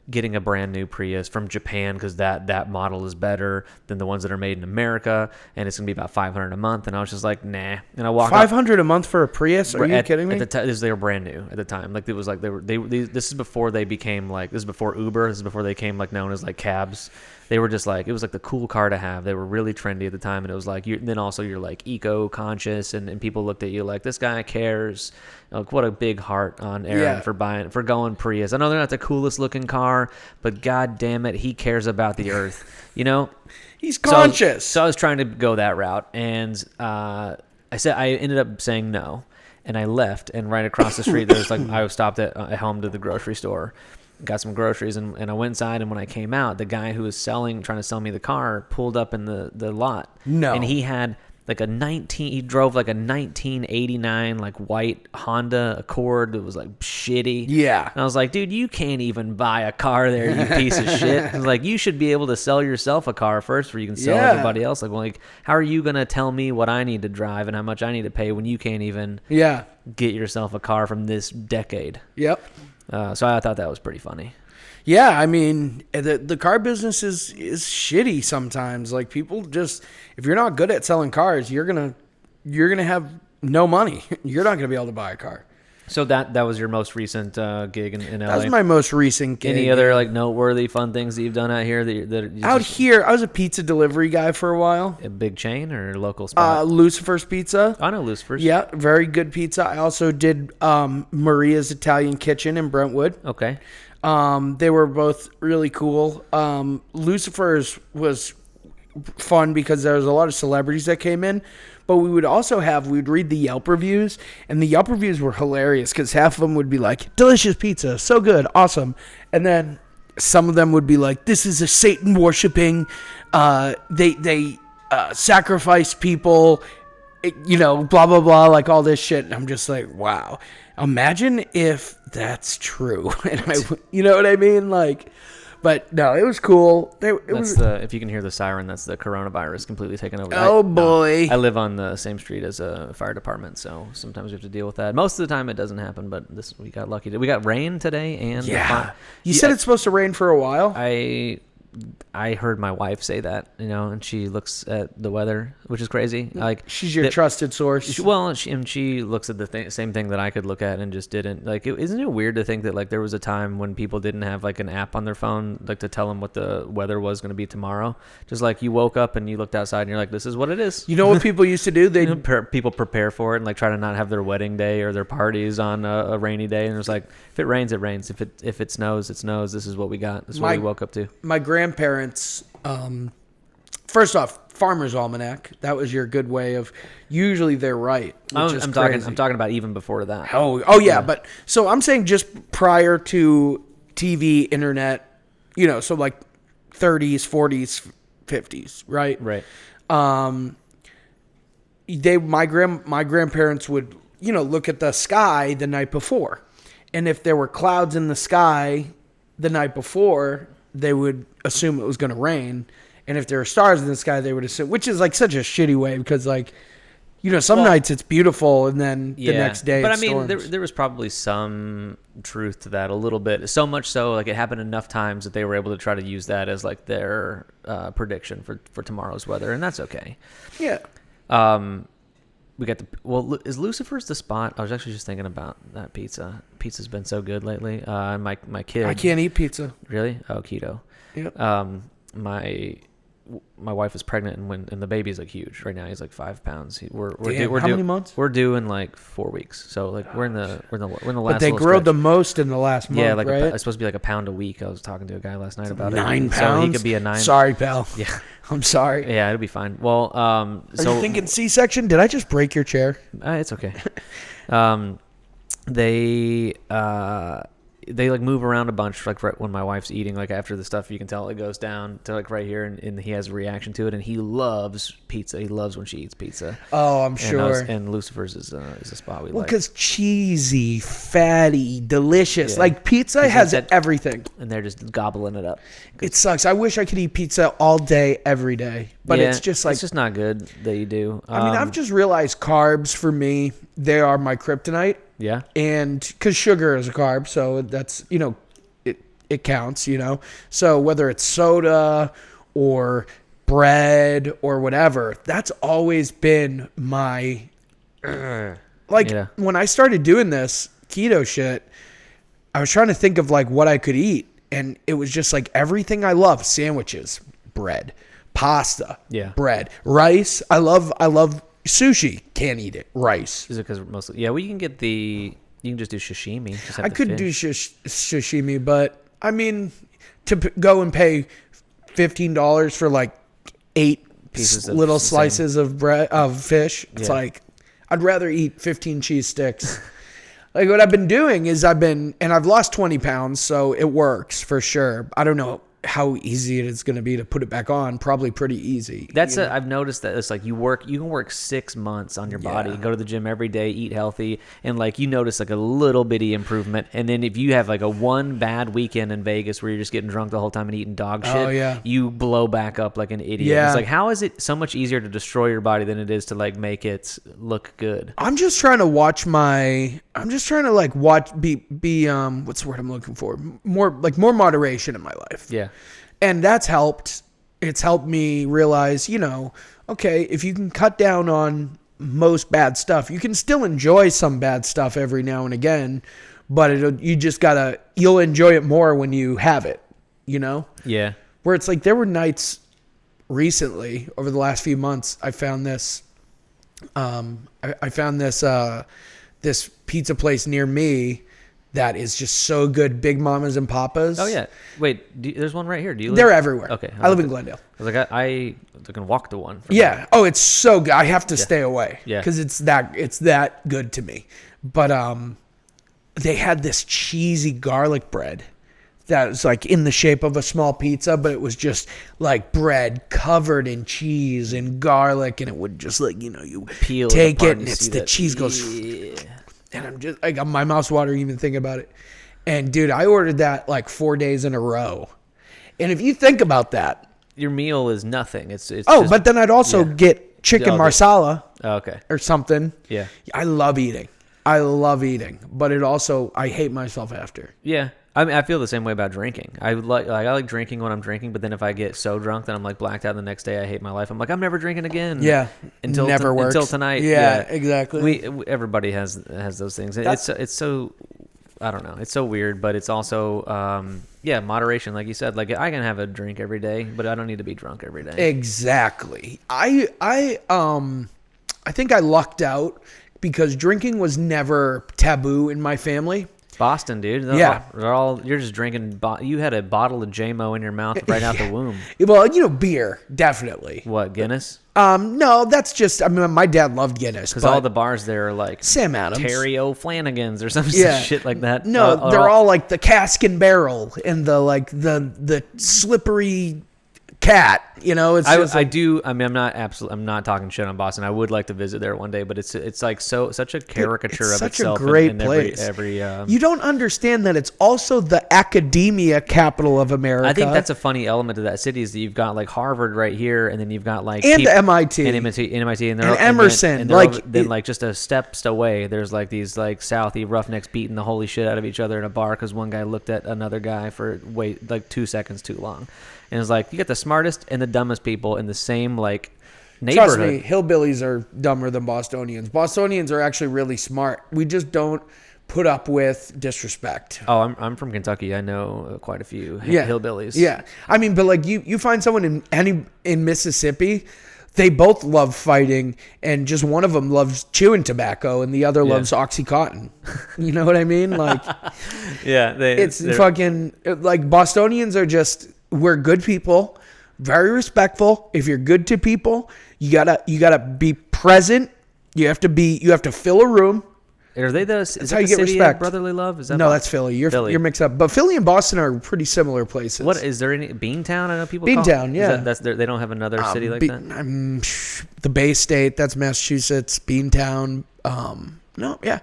getting a brand new Prius from Japan because that model is better than the ones that are made in America, and it's gonna be about $500 a month. And I was just like, nah. And I walked $500 a month for a Prius? Are you kidding me? At the time, they were brand new at the time. Like it was like this is before they became like, this is before Uber. This is before they came like known as like cabs. They were just like, it was like the cool car to have. They were really trendy at the time, and it was like, then also you're like eco-conscious, and people looked at you like, this guy cares. Like, what a big heart on Aaron for going Prius. I know they're not the coolest looking car, but god damn it, he cares about the earth. He's conscious. So I was trying to go that route, and I ended up saying no, and I left. And right across the street, there was like, I stopped at home to the grocery store. Got some groceries, and I went inside, and when I came out, the guy who was trying to sell me the car pulled up in the lot. No. And he had like he drove like a 1989 like white Honda Accord that was like shitty. Yeah. And I was like, dude, you can't even buy a car there, you piece of shit. I was like, you should be able to sell yourself a car first before you can sell everybody else. Like, how are you going to tell me what I need to drive and how much I need to pay when you can't even get yourself a car from this decade? Yep. So I thought that was pretty funny. Yeah, I mean, the car business is shitty sometimes. Like, people just, if you're not good at selling cars, you're gonna have no money. You're not gonna be able to buy a car. So that was your most recent gig in LA? That was my most recent gig. Any other like noteworthy fun things that you've done out here? Here, I was a pizza delivery guy for a while. A big chain or a local spot? Lucifer's Pizza. I know Lucifer's. Yeah, very good pizza. I also did Maria's Italian Kitchen in Brentwood. Okay. They were both really cool. Lucifer's was fun because there was a lot of celebrities that came in, but we'd read the Yelp reviews, and the Yelp reviews were hilarious because half of them would be like, delicious pizza, so good, awesome. And then some of them would be like, this is a Satan worshiping, they sacrifice people, blah, blah, blah, like all this shit. And I'm just like, wow. Imagine if that's true. And you know what I mean? Like, but no, it was cool. If you can hear the siren, that's the coronavirus completely taking over. Oh, boy. I live on the same street as a fire department, so sometimes we have to deal with that. Most of the time it doesn't happen, but we got lucky. We got rain today, and you said it's supposed to rain for a while. I heard my wife say that, and she looks at the weather, which is crazy. Like she's your trusted source. She looks at the same thing that I could look at and just didn't. Like, isn't it weird to think that like there was a time when people didn't have like an app on their phone like to tell them what the weather was going to be tomorrow? Just like you woke up and you looked outside and you're like, this is what it is. You know what people used to do? They people prepare for it and like try to not have their wedding day or their parties on a rainy day. And it's like, if it rains, it rains. If it snows, it snows. This is what we got. This is what we woke up to. My grandparents, first off, Farmer's Almanac. That was your good way of. Usually they're right. I'm talking about even before that. Oh yeah, but so I'm saying just prior to TV, internet, so like 30s, 40s, 50s, right? Right. My grandparents would look at the sky the night before, and if there were clouds in the sky the night before, they would assume it was going to rain. And if there were stars in the sky, they would assume, which is like such a shitty way because like, some nights it's beautiful and then the next day but it's I mean, storms. there was probably some truth to that a little bit. So much so, like it happened enough times that they were able to try to use that as like their prediction for tomorrow's weather. And that's okay. Yeah. We got is Lucifer's the spot? I was actually just thinking about that pizza. Pizza's been so good lately. My kid. I can't eat pizza. Really? Oh, keto. Yep. My wife is pregnant and the baby's like huge right now. He's like 5 pounds. We're how many months? We're due in like 4 weeks. So like we're in the last. But they grew the most in the last month. Yeah, like right? It's supposed to be like a pound a week. I was talking to a guy last night about 9 it. pounds. So he could be a 9. Sorry, pal. Yeah, I'm sorry. Yeah, it'll be fine. Well, Are you thinking C-section? Did I just break your chair? It's okay. They like move around a bunch, like right when my wife's eating, like after the stuff, you can tell it goes down to like right here, and he has a reaction to it, and he loves pizza. He loves when she eats pizza. Oh, I'm sure. And Lucifer's is a spot we like. Well, because cheesy, fatty, delicious. Yeah. Like pizza has everything. And they're just gobbling it up. It sucks. I wish I could eat pizza all day, every day. But it's just like... It's just not good that you do. I mean, I've just realized carbs for me, they are my kryptonite. Yeah. And because sugar is a carb, so that's, it counts, So whether it's soda or bread or whatever, that's always been my... When I started doing this keto shit, I was trying to think of like what I could eat. And it was just like everything I love. Sandwiches, bread, pasta, bread, rice. I love sushi. Can't eat it. Rice. Is it because mostly? Yeah, well, you can just do sashimi. I could do sashimi, but I mean, to go and pay $15 for like 8 little slices of bread of fish. It's like I'd rather eat 15 cheese sticks. Like what I've been doing is and I've lost 20 pounds, so it works for sure. I don't know how easy it is going to be to put it back on. Probably pretty easy. I've noticed that it's like you can work 6 months on your body, go to the gym every day, eat healthy, and like you notice like a little bitty improvement. And then if you have like a one bad weekend in Vegas where you're just getting drunk the whole time and eating dog shit, you blow back up like an idiot. Yeah. It's like, how is it so much easier to destroy your body than it is to like make it look good? I'm just trying to watch what's the word I'm looking for? More moderation in my life. Yeah. And that's helped. It's helped me realize, okay, if you can cut down on most bad stuff, you can still enjoy some bad stuff every now and again, but you'll enjoy it more when you have it, Yeah. Where it's like there were nights recently over the last few months, I found this, this pizza place near me that is just so good. Big Mamas and Papas. Oh, yeah. Wait, there's one right here. Do you live? They're everywhere. Okay. I live in Glendale. I was like, I can walk to one. Yeah. Oh, it's so good. I have to stay away. Yeah. Because it's that good to me. But they had this cheesy garlic bread that was like in the shape of a small pizza, but it was just like bread covered in cheese and garlic, and it would just like, you peel take it and it's the cheese goes... And I'm just like, my mouth's watering even thinking about it. And dude, I ordered that like 4 days in a row. And if you think about that, your meal is nothing. It's but then I'd also get chicken marsala or something. Yeah. I love eating, but I hate myself after. Yeah. I mean, I feel the same way about drinking. I like drinking when I'm drinking, but then if I get so drunk that I'm like blacked out the next day, I hate my life. I'm like, I'm never drinking again. Yeah, never works until tonight. Yeah, exactly. Everybody has those things. It's so, I don't know. It's so weird, but it's also moderation, like you said. Like I can have a drink every day, but I don't need to be drunk every day. Exactly. I think I lucked out because drinking was never taboo in my family. Boston, dude. You're just drinking. You had a bottle of J-Mo in your mouth right out the womb. Well, beer, definitely. What, Guinness? No, that's just. I mean, my dad loved Guinness because all the bars there are like Sam Adams, Terry O'Flanagan's, or some shit like that. No, they're all like the cask and barrel and the slippery cat. I'm not talking shit on Boston. I would like to visit there one day, but it's like such a caricature of itself. Such a great place. You don't understand that it's also the academia capital of America. I think that's a funny element of that city is that you've got like Harvard right here, and then you've got like MIT and MIT and Emerson, then like just a steps away, there's like these like Southie roughnecks beating the holy shit out of each other in a bar because one guy looked at another guy for 2 seconds too long. And it's like, you get the smartest and the dumbest people in the same, like, neighborhood. Trust me, hillbillies are dumber than Bostonians. Bostonians are actually really smart. We just don't put up with disrespect. Oh, I'm from Kentucky. I know quite a few hillbillies. Yeah. I mean, but, like, you find someone in Mississippi, they both love fighting, and just one of them loves chewing tobacco, and the other loves OxyContin. You know what I mean? Like, it's fucking, like, Bostonians are just... We're good people, very respectful. If you're good to people, you gotta be present. You have to fill a room. Is that how you get respect. Brotherly love? Is that no, that's Philly. You're mixed up. But Philly and Boston are pretty similar places. What is there any Beantown? I know people. Beantown, yeah. They don't have another city like that. The Bay State. That's Massachusetts. Beantown. No, yeah.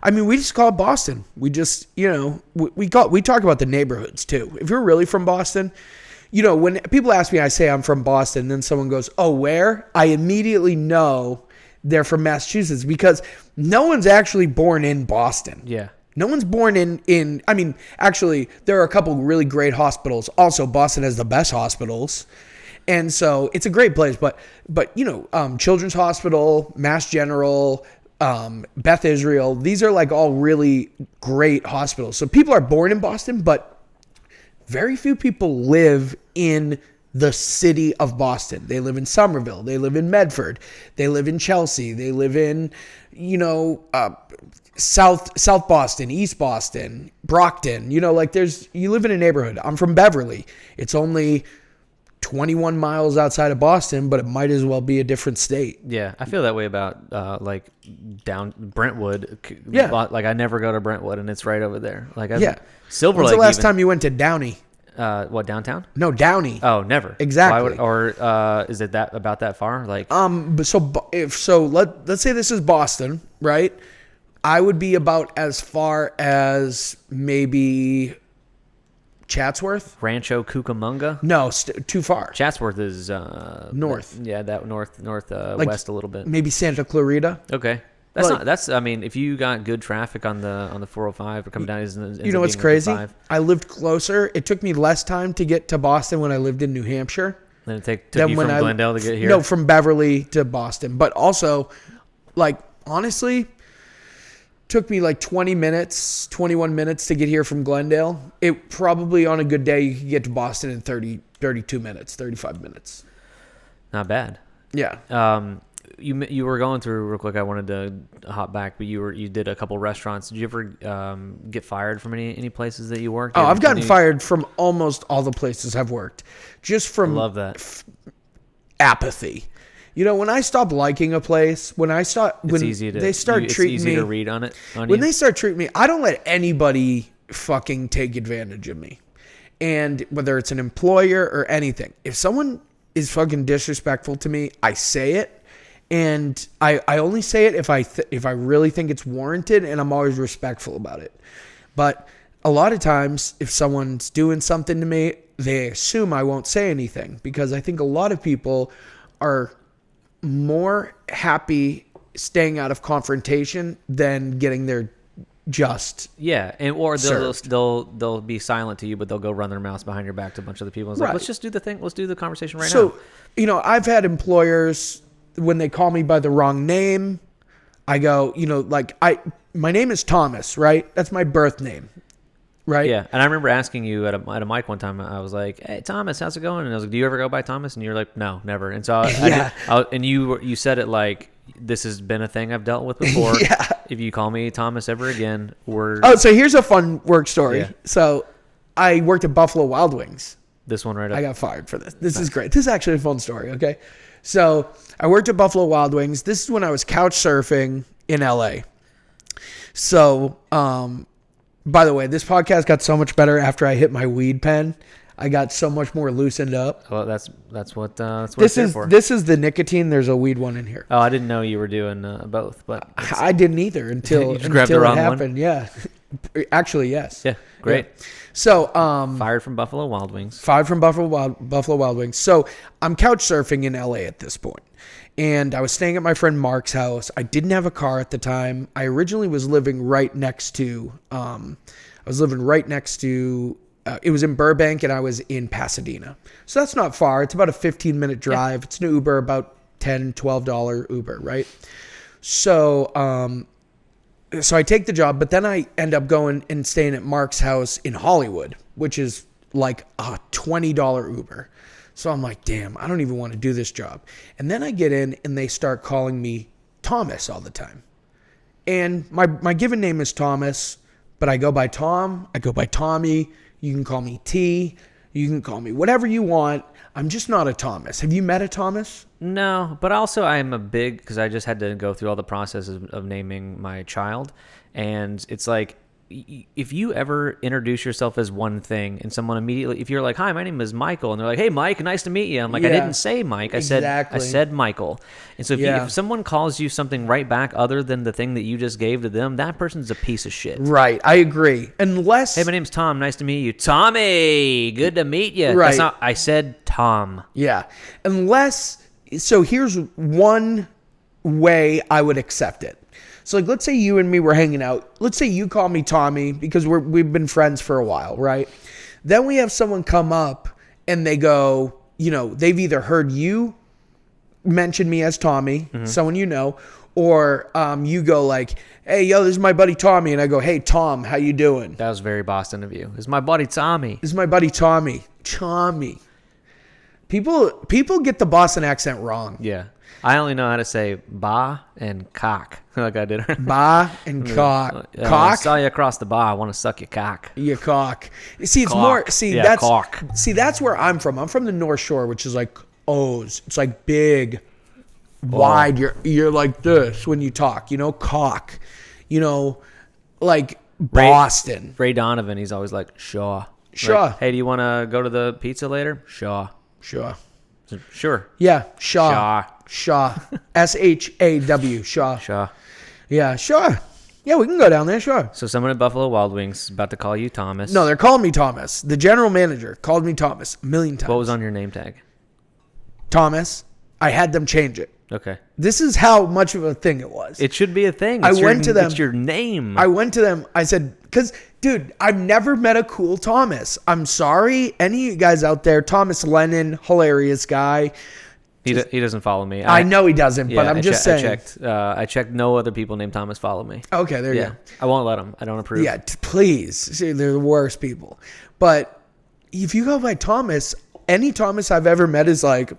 I mean, we just call it Boston. We just, we talk about the neighborhoods too. If you're really from Boston, when people ask me, I say I'm from Boston, then someone goes, "Oh, where?" I immediately know they're from Massachusetts because no one's actually born in Boston. Yeah. No one's born in I mean, actually, there are a couple really great hospitals. Also, Boston has the best hospitals. And so it's a great place, but Children's Hospital, Mass General, Beth Israel, these are like all really great hospitals. So people are born in Boston, but very few people live in the city of Boston. They live in Somerville. They live in Medford. They live in Chelsea. They live in, South Boston, East Boston, Brockton. You live in a neighborhood. I'm from Beverly. It's only 21 miles outside of Boston, but it might as well be a different state. Yeah, I feel that way about down Brentwood. Yeah, like I never go to Brentwood, and it's right over there. Silver Lake. When's the last time you went to Downey? What, downtown? No, Downey. Oh, never. Exactly. Is it about that far? Like, let's say this is Boston, right? I would be about as far as maybe Chatsworth? Rancho Cucamonga? No, too far. Chatsworth is north. That west a little bit. Maybe Santa Clarita. Okay. I mean, if you got good traffic on the 405 or come down, you know what's crazy? I lived closer. It took me less time to get to Boston when I lived in New Hampshire. Then it took you from Glendale to get here? No, from Beverly to Boston. But also, honestly, took me 21 minutes to get here from Glendale. It probably, on a good day, you could get to Boston in 32 minutes, 35 minutes. Not bad. Yeah. You were going through real quick. I wanted to hop back, but you did a couple restaurants. Did you ever get fired from any places that you worked? Oh, I've gotten fired from almost all the places I've worked, just from love that apathy. When I stop liking a place, it's easy to read on it. When they start treating me, I don't let anybody fucking take advantage of me, and whether it's an employer or anything, if someone is fucking disrespectful to me, I say it. And I only say it if I really think it's warranted, and I'm always respectful about it. But a lot of times, if someone's doing something to me, they assume I won't say anything, because I think a lot of people are more happy staying out of confrontation than getting their just Yeah, and or served. they'll be silent to you, but they'll go run their mouths behind your back to a bunch of other people. It's like, Right. let's just do the thing. Let's do the conversation right So, now. you know, I've had employers when they call me by the wrong name, I go, you know, like my name is Thomas, right? That's my birth name, right? Yeah, and I remember asking you at a mic one time. I was like, "Hey, Thomas, how's it going?" And I was like, "Do you ever go by Thomas?" And you're like, "No, never." And so and you said it like, "This has been a thing I've dealt with before. Yeah. If you call me Thomas ever again, we're Oh, so here's a fun work story. Yeah. So I worked at Buffalo Wild Wings. this one right up." I got fired for this. This is great. This is actually a fun story, okay? So I worked at Buffalo Wild Wings. This is when I was couch surfing in LA. So, by the way, this podcast got so much better after I hit my weed pen. I got so much more loosened up. Well, that's what it's This here is for. this is the nicotine. There's a weed one in here. Oh, I didn't know you were doing both, but I didn't either until You just grabbed the until it wrong one? happened. Yeah, actually, yes. yeah, great. Yeah. So, Fired from Buffalo Wild Wings. fired from Buffalo Wild Wings. So I'm couch surfing in LA at this point. And I was staying at my friend Mark's house. I didn't have a car at the time. I originally was living right next to, it was in Burbank and I was in Pasadena. So that's not far. It's about a 15-minute drive. It's an Uber, about $10, $12 Uber, right? So I take the job, but then I end up going and staying at Mark's house in Hollywood, which is like a $20 Uber. So I'm like, damn, I don't even want to do this job. And then I get in and they start calling me Thomas all the time. And my given name is Thomas, but I go by Tom, I go by Tommy. You can call me T, you can call me whatever you want. I'm just not a Thomas. Have you met a Thomas? No, but also I'm a big, because I just had to go through all the processes of naming my child, and it's like, if you ever introduce yourself as one thing and someone immediately, if you're like, "Hi, my name is Michael," and they're like, "Hey, Mike, nice to meet you," I'm like, Yeah, I didn't say Mike, I said Michael. And so if someone calls you something right back other than the thing that you just gave to them, that person's a piece of shit. Right, I agree. Unless Hey, my name's Tom, nice to meet you. Tommy, good to meet you. Right. That's not, I said Tom. Yeah. So here's one way I would accept it. So like, let's say you and me were hanging out. Let's say you call me Tommy because we've been friends for a while, right? Then we have someone come up and they go, you know, they've either heard you mention me as Tommy, someone you know, or you go like, "Hey, yo, this is my buddy Tommy," and I go, "Hey, Tom, how you doing?" That was very Boston of you. It's my buddy Tommy. This is my buddy Tommy. Tommy. People get the Boston accent wrong. Yeah. I only know how to say ba and cock, like I did. Ba and cock. I Cock? saw you across the bar. I want to suck your cock. Your cock. See, it's Cock. more. See, Yeah, that's cock. See, that's where I'm from. I'm from the North Shore, which is like O's. It's like big, wide. You're like this when you talk. You know, cock. You know, like Boston. Ray Donovan, he's always like, "Sure." Sure. Like, "Hey, do you want to go to the pizza later?" "Sure." Sure. "Sure." Yeah. Shaw. Shaw. SHAW. Shaw. "Sure." Yeah. Sure. Yeah, we can go down there. Sure. So someone at Buffalo Wild Wings is about to call you Thomas. No, they're calling me Thomas. The general manager called me Thomas a million times. What was on your name tag? Thomas. I had them change it. Okay. This is how much of a thing it was. It should be a thing. I went to them. It's your name. I went to them. I said, because, dude, I've never met a cool Thomas. I'm sorry. Any of you guys out there, Thomas Lennon, hilarious guy. He doesn't follow me. I know he doesn't, but Yeah, I'm just saying. I checked. No other people named Thomas follow me. Okay, there you Yeah, go. I won't let them. I don't approve. Yeah, please. See, they're the worst people. But if you go by Thomas, any Thomas I've ever met is like,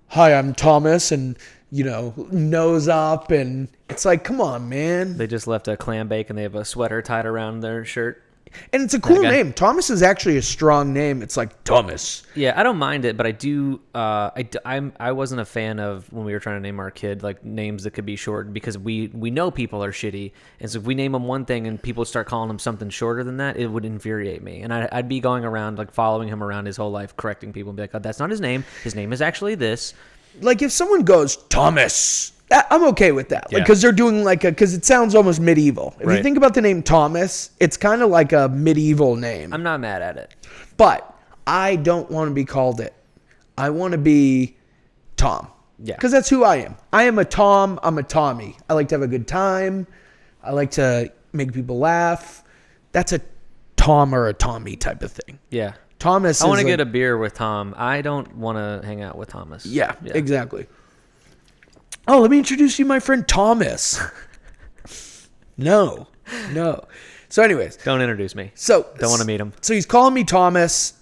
"Hi, I'm Thomas," and, you know, nose up, and it's like, come on, man. They just left a clam bake and they have a sweater tied around their shirt. And it's a cool Okay. name. Thomas is actually a strong name. It's like Thomas. Yeah, I don't mind it, but I do. I wasn't a fan of when we were trying to name our kid like names that could be shortened because we know people are shitty, and so if we name them one thing and people start calling him something shorter than that, it would infuriate me, and I'd be going around like following him around his whole life, correcting people, and be like, "Oh, that's not his name. His name is actually this." Like if someone goes Thomas, I'm okay with that. Like, Yeah. because they're doing like because it sounds almost medieval. If you Right. think about the name Thomas, it's kind of like a medieval name. I'm not mad at it. But I don't want to be called it. I want to be Tom. Yeah. Because that's who I am. I am a Tom. I'm a Tommy. I like to have a good time. I like to, make people laugh. That's a Tom or a Tommy type of thing. Yeah. Thomas. I want to like, get a beer with Tom. I don't want to hang out with Thomas. Yeah, exactly. Oh, let me introduce you my friend Thomas. No. So anyways. Don't introduce me. So don't want to meet him. So he's calling me Thomas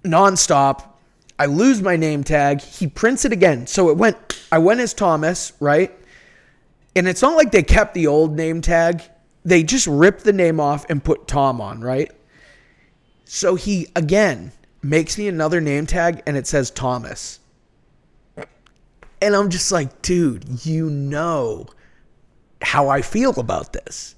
nonstop. I lose my name tag. He prints it again. So I went as Thomas, right? And it's not like they kept the old name tag. They just ripped the name off and put Tom on, right? So he, again, makes me another name tag and it says Thomas. And I'm just like, dude, you know how I feel about this.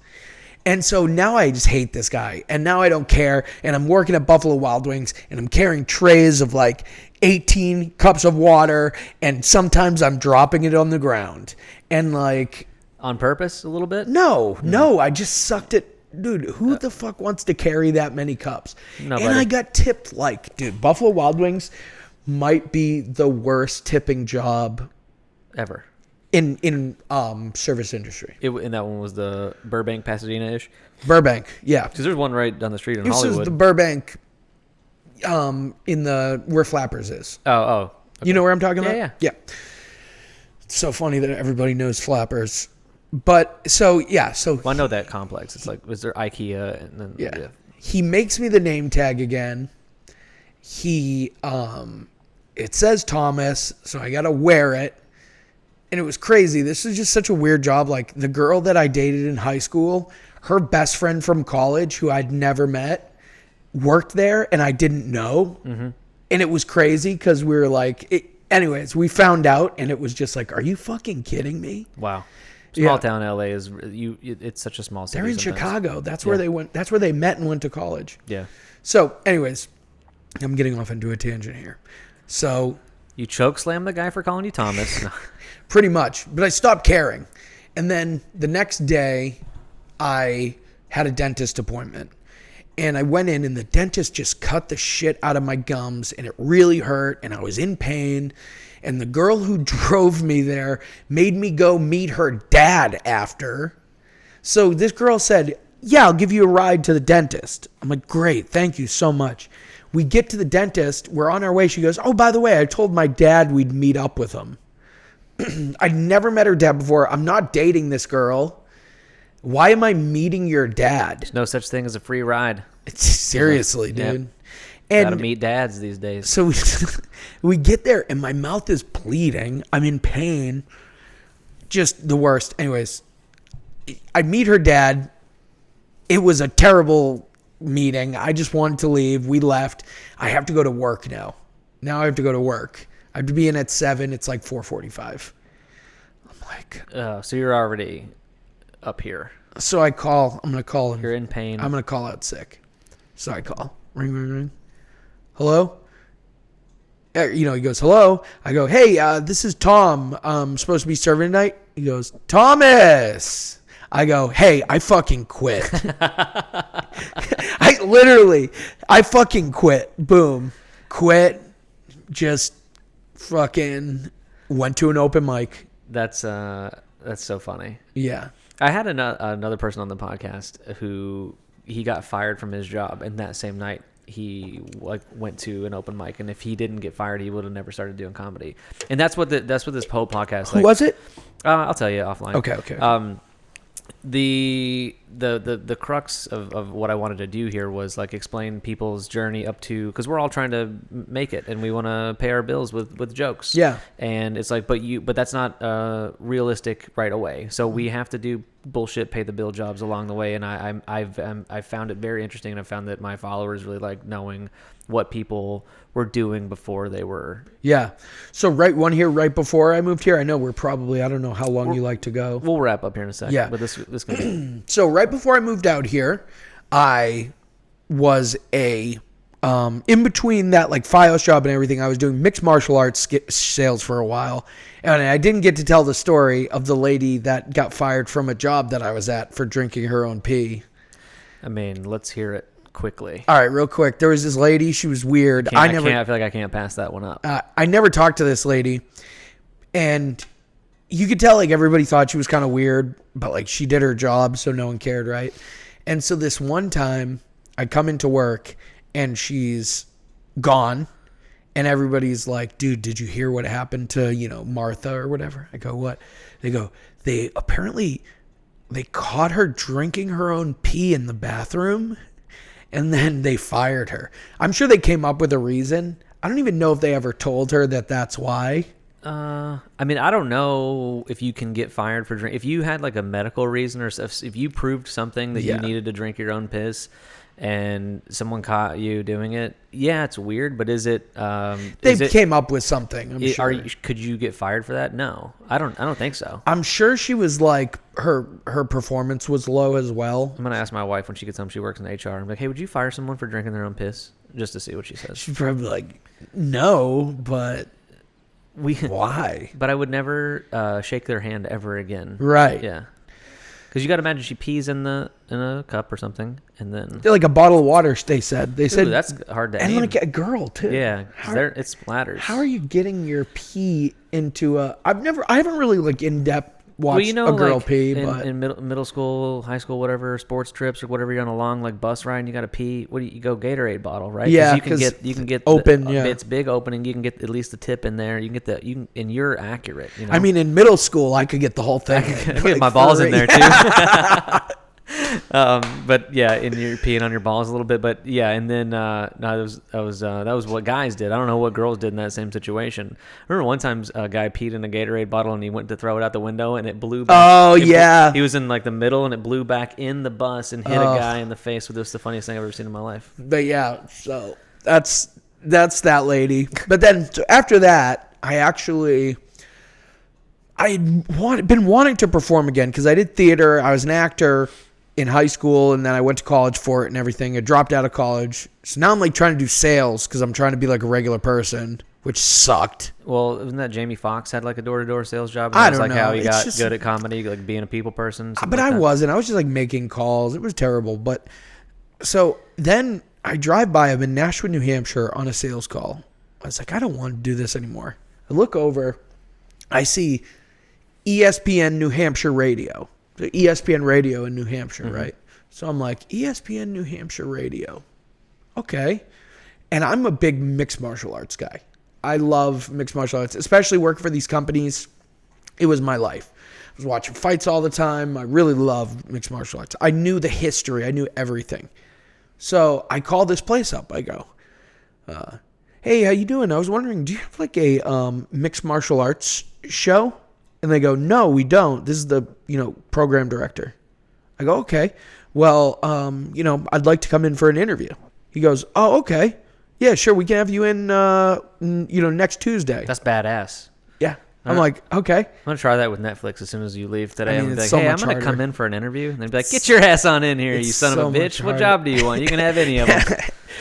And so now I just hate this guy. And now I don't care. And I'm working at Buffalo Wild Wings and I'm carrying trays of like 18 cups of water. And sometimes I'm dropping it on the ground. And like... On purpose a little bit? No, I just sucked it. Dude, who the fuck wants to carry that many cups? Nobody. And I got tipped like, dude, Buffalo Wild Wings might be the worst tipping job ever in service industry. And that one was the Burbank, Pasadena-ish? Burbank, yeah. Because there's one right down the street in This Hollywood. is the Burbank in the where Flappers is. Oh. Okay. You know where I'm talking about? Yeah. It's so funny that everybody knows Flappers. But so Well, I know that complex. It's like, was there IKEA and then yeah. He makes me the name tag again. He it says Thomas, so I gotta wear it. And it was crazy. This is just such a weird job. Like the girl that I dated in high school, her best friend from college, who I'd never met, worked there and I didn't know. Mm-hmm. And it was crazy because we were like, anyways, we found out and it was just like, are you fucking kidding me? Wow. Small town LA is it's such a small city. They're in sometimes. Chicago. That's where they went. That's where they met and went to college. Yeah. So, anyways, I'm getting off into a tangent here. So you choke slam the guy for calling you Thomas. Pretty much, but I stopped caring. And then the next day, I had a dentist appointment. And I went in and the dentist just cut the shit out of my gums and it really hurt and I was in pain. And the girl who drove me there made me go meet her dad after. So this girl said, yeah, I'll give you a ride to the dentist. I'm like, great, thank you so much. We get to the dentist. We're on our way. She goes, oh, by the way, I told my dad we'd meet up with him. I'd never met her dad before. I'm not dating this girl. Why am I meeting your dad? There's no such thing as a free ride. Seriously, dude. Yep. And gotta meet dads these days. so we get there and my mouth is bleeding. I'm in pain. Just the worst. Anyways, I meet her dad. It was a terrible meeting. I just wanted to leave. We left. I have to go to work now. Now I have to go to work. I have to be in at 7. It's like 4:45. I'm like... so you're already up here. So I call. I'm going to call him. You're in pain. I'm going to call out sick. So I call. Ring, ring, ring. Hello? He goes, hello. I go, hey, this is Tom. I'm supposed to be serving tonight. He goes, Thomas. I go, hey, I fucking quit. I fucking quit. Boom. Quit. Just fucking went to an open mic. That's so funny. Yeah. I had another person on the podcast who he got fired from his job, and that same night he went to an open mic, and if he didn't get fired, he would have never started doing comedy. And that's what this whole podcast. Who was it? I'll tell you offline. Okay. The crux of what I wanted to do here was like explain people's journey up to, because we're all trying to make it and we want to pay our bills with jokes. Yeah. And it's like, but that's not realistic right away. So we have to do bullshit pay the bill jobs along the way. And I've found it very interesting, and I've found that my followers really like knowing what people were doing before they were. Yeah. So right before I moved here, I know we're probably, I don't know how long you like to go. We'll wrap up here in a second. Yeah. But this can be. So right before I moved out here, I was in between that like Fios job and everything, I was doing mixed martial arts sales for a while. And I didn't get to tell the story of the lady that got fired from a job that I was at for drinking her own pee. I mean, let's hear it quickly. All right, real quick. There was this lady. She was weird. I feel like I can't pass that one up. I never talked to this lady. And you could tell like everybody thought she was kind of weird, but like she did her job, so no one cared, right? And so this one time I come into work and she's gone and everybody's like, dude, did you hear what happened to, Martha or whatever? I go, what? They go, they caught her drinking her own pee in the bathroom and then they fired her. I'm sure they came up with a reason. I don't even know if they ever told her that that's why. I mean, I don't know if you can get fired for drink. If you had like a medical reason or if you proved something that you needed to drink your own piss and someone caught you doing it, yeah, it's weird, but is it, came up with something. I'm sure. Could you get fired for that? No, I don't think so. I'm sure she was like, her performance was low as well. I'm going to ask my wife when she gets home. She works in HR. I'm like, hey, would you fire someone for drinking their own piss? Just to see what she says. She's probably like, no, but why? But I would never shake their hand ever again. Right. Yeah. Because you got to imagine she pees in a cup or something, and then they're like a bottle of water. They said that's hard to and aim. like a girl too. Yeah, it splatters. How are you getting your pee into a? I haven't really like in depth watched a girl like pee, in, but in middle school, high school, whatever, sports trips or whatever, you're on a long like bus ride and you got to pee. What do you go Gatorade bottle, right? Yeah, you can get open. It's big opening. You can get at least the tip in there. You can get and you're accurate. I mean, in middle school, I could get the whole thing. I could get my balls in there too. But yeah, and you're peeing on your balls a little bit. But yeah, and then that was what guys did. I don't know what girls did in that same situation. I remember one time a guy peed in a Gatorade bottle and he went to throw it out the window and it blew back. Oh yeah, he was in like the middle and it blew back in the bus and hit a guy in the face with this the funniest thing I've ever seen in my life. But yeah, so that's that lady. But then after that, I'd been wanting to perform again because I did theater. I was an actor in high school, and then I went to college for it and everything. I dropped out of college. So now I'm like trying to do sales because I'm trying to be like a regular person, which sucked. Well, isn't that Jamie Foxx had like a door-to-door sales job? I don't like know. How he got good at comedy, like being a people person. But I wasn't. I was just like making calls. It was terrible. But so then I drive by. I'm in Nashua, New Hampshire on a sales call. I was like, I don't want to do this anymore. I look over. I see ESPN New Hampshire radio. The ESPN radio in New Hampshire, right? So I'm like, ESPN New Hampshire radio. Okay. And I'm a big mixed martial arts guy. I love mixed martial arts, especially working for these companies. It was my life. I was watching fights all the time. I really loved mixed martial arts. I knew the history. I knew everything. So I call this place up. I go, hey, how you doing? I was wondering, do you have like a mixed martial arts show? And they go, no, we don't. This is the, program director. I go, okay. Well, I'd like to come in for an interview. He goes, oh, okay. Yeah, sure. We can have you in, next Tuesday. That's badass. Yeah. I'm like, okay. I'm going to try that with Netflix as soon as you leave today. I I'm mean, like, so hey, I'm much going to come harder. in for an interview. And they'd be like, get your ass on in here, you son so of a bitch. much What harder. job do you want? You can have any of them.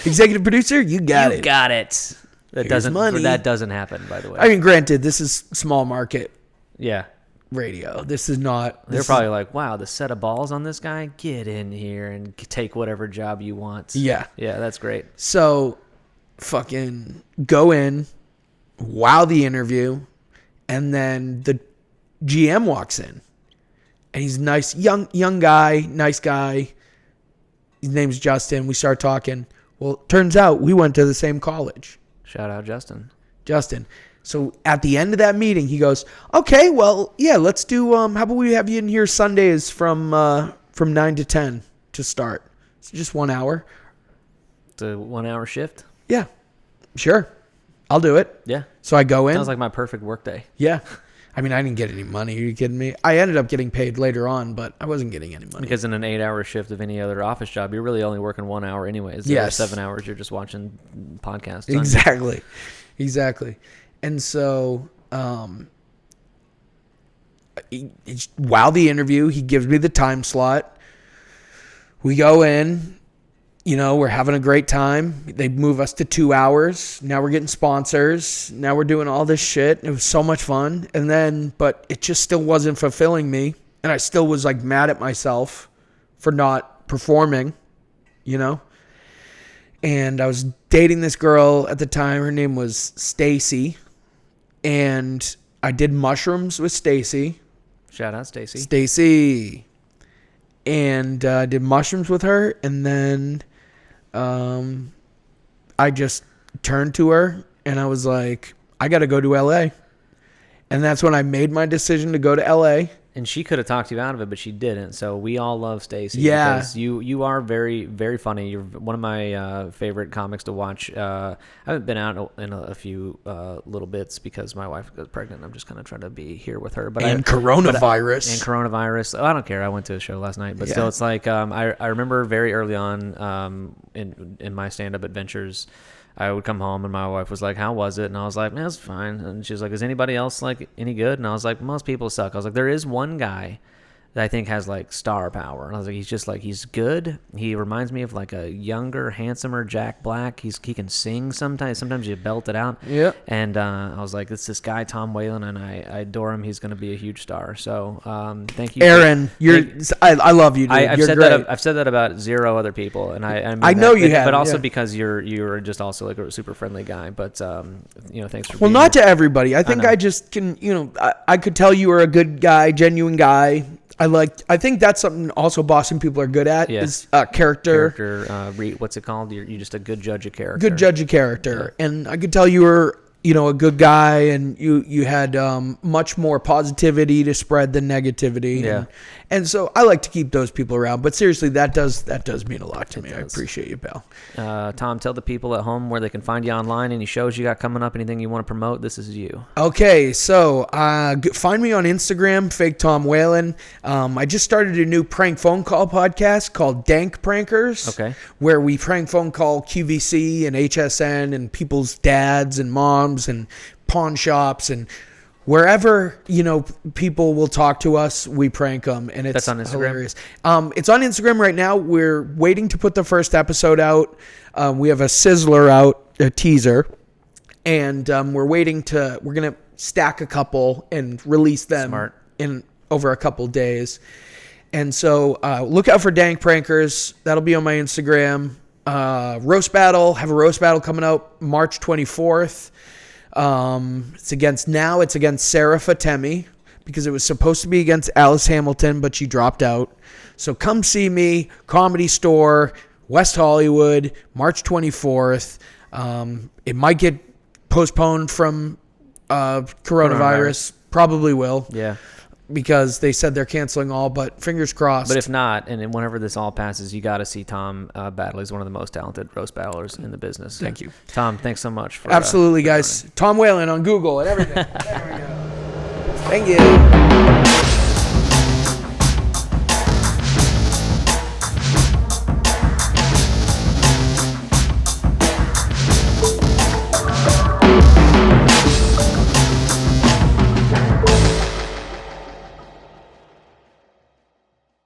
Executive producer, you got it. You got it. Here's money. That doesn't happen, by the way. I mean, granted, this is small market Yeah. radio. This is not. They're probably like, wow, the set of balls on this guy? Get in here and take whatever job you want. Yeah. Yeah, that's great. So, fucking go in, wow the interview, and then the GM walks in. And he's nice, young guy, nice guy. His name's Justin. We start talking. Well, turns out we went to the same college. Shout out, Justin. So at the end of that meeting, he goes, okay, well, yeah, let's do, how about we have you in here Sundays from 9 to 10 to start. It's just 1 hour. It's a 1 hour shift? Yeah, sure. I'll do it. Yeah. So I go in. Sounds like my perfect work day. Yeah. I mean, I didn't get any money. Are you kidding me? I ended up getting paid later on, but I wasn't getting any money. Because in an 8 hour shift of any other office job, you're really only working 1 hour anyways. The other 7 hours, you're just watching podcasts. Exactly. And so, while the interview, he gives me the time slot. We go in, we're having a great time. They move us to 2 hours. Now we're getting sponsors. Now we're doing all this shit. It was so much fun. And then, but it just still wasn't fulfilling me. And I still was like mad at myself for not performing, And I was dating this girl at the time. Her name was Stacy. And I did mushrooms with Stacy. Shout out Stacy. Stacy. And did mushrooms with her. And then I just turned to her and I was like, I got to go to LA. And that's when I made my decision to go to LA. And she could have talked you out of it, but she didn't. So we all love Stacy. Yeah. Because you are very, very funny. You're one of my favorite comics to watch. I haven't been out in a few little bits because my wife got pregnant. I'm just kind of trying to be here with her. Coronavirus. Oh, I don't care. I went to a show last night. But still, it's like I remember very early on in my stand-up adventures, I would come home and my wife was like, how was it? And I was like, man, it's fine. And she was like, is anybody else like any good? And I was like, most people suck. I was like, there is one guy that I think has like star power. And I was like, he's good. He reminds me of like a younger, handsomer Jack Black. He can sing sometimes. Sometimes you belt it out. Yeah. And I was like, it's this guy, Tom Whalen, and I adore him. He's going to be a huge star. So thank you. Aaron, I love you, dude. I've you're said great. I've said that about 0 other people, and I know you have, but also yeah. because you're just also like a super friendly guy. But thanks for Well, being not here. to everybody. I think I just can, I could tell you are a good guy, genuine guy. I think that's something also Boston people are good at is character. What's it called? You're just a good judge of character. Good judge of character. Yeah. And I could tell you were, a good guy and you had much more positivity to spread than negativity. Yeah. And so I like to keep those people around. But seriously, that does mean a lot to me. I appreciate you, pal. Tom, tell the people at home where they can find you online, any shows you got coming up, anything you want to promote. This is you. Okay, so find me on Instagram, Fake Tom Whalen. I just started a new prank phone call podcast called Dank Prankers. Okay. Where we prank phone call QVC and HSN and people's dads and moms and pawn shops and wherever, people will talk to us, we prank them, and it's That's on Instagram? hilarious. It's on Instagram right now. We're waiting to put the first episode out. We have a sizzler out, a teaser, and we're going to stack a couple and release them in over a couple days. And so look out for Dank Prankers. That'll be on my Instagram. Roast Battle, have a roast battle coming out March 24th. It's against Sarah Fatemi because it was supposed to be against Alice Hamilton, but she dropped out. So come see me, Comedy Store, West Hollywood, March 24th. It might get postponed from coronavirus. Probably will. Yeah. Because they said they're canceling all, but fingers crossed. But if not, and then whenever this all passes, you got to see Tom battle. He's one of the most talented roast battlers in the business. Thank you. Tom, thanks so much. Absolutely, guys. Tom Whalen on Google and everything. There we go. Thank you.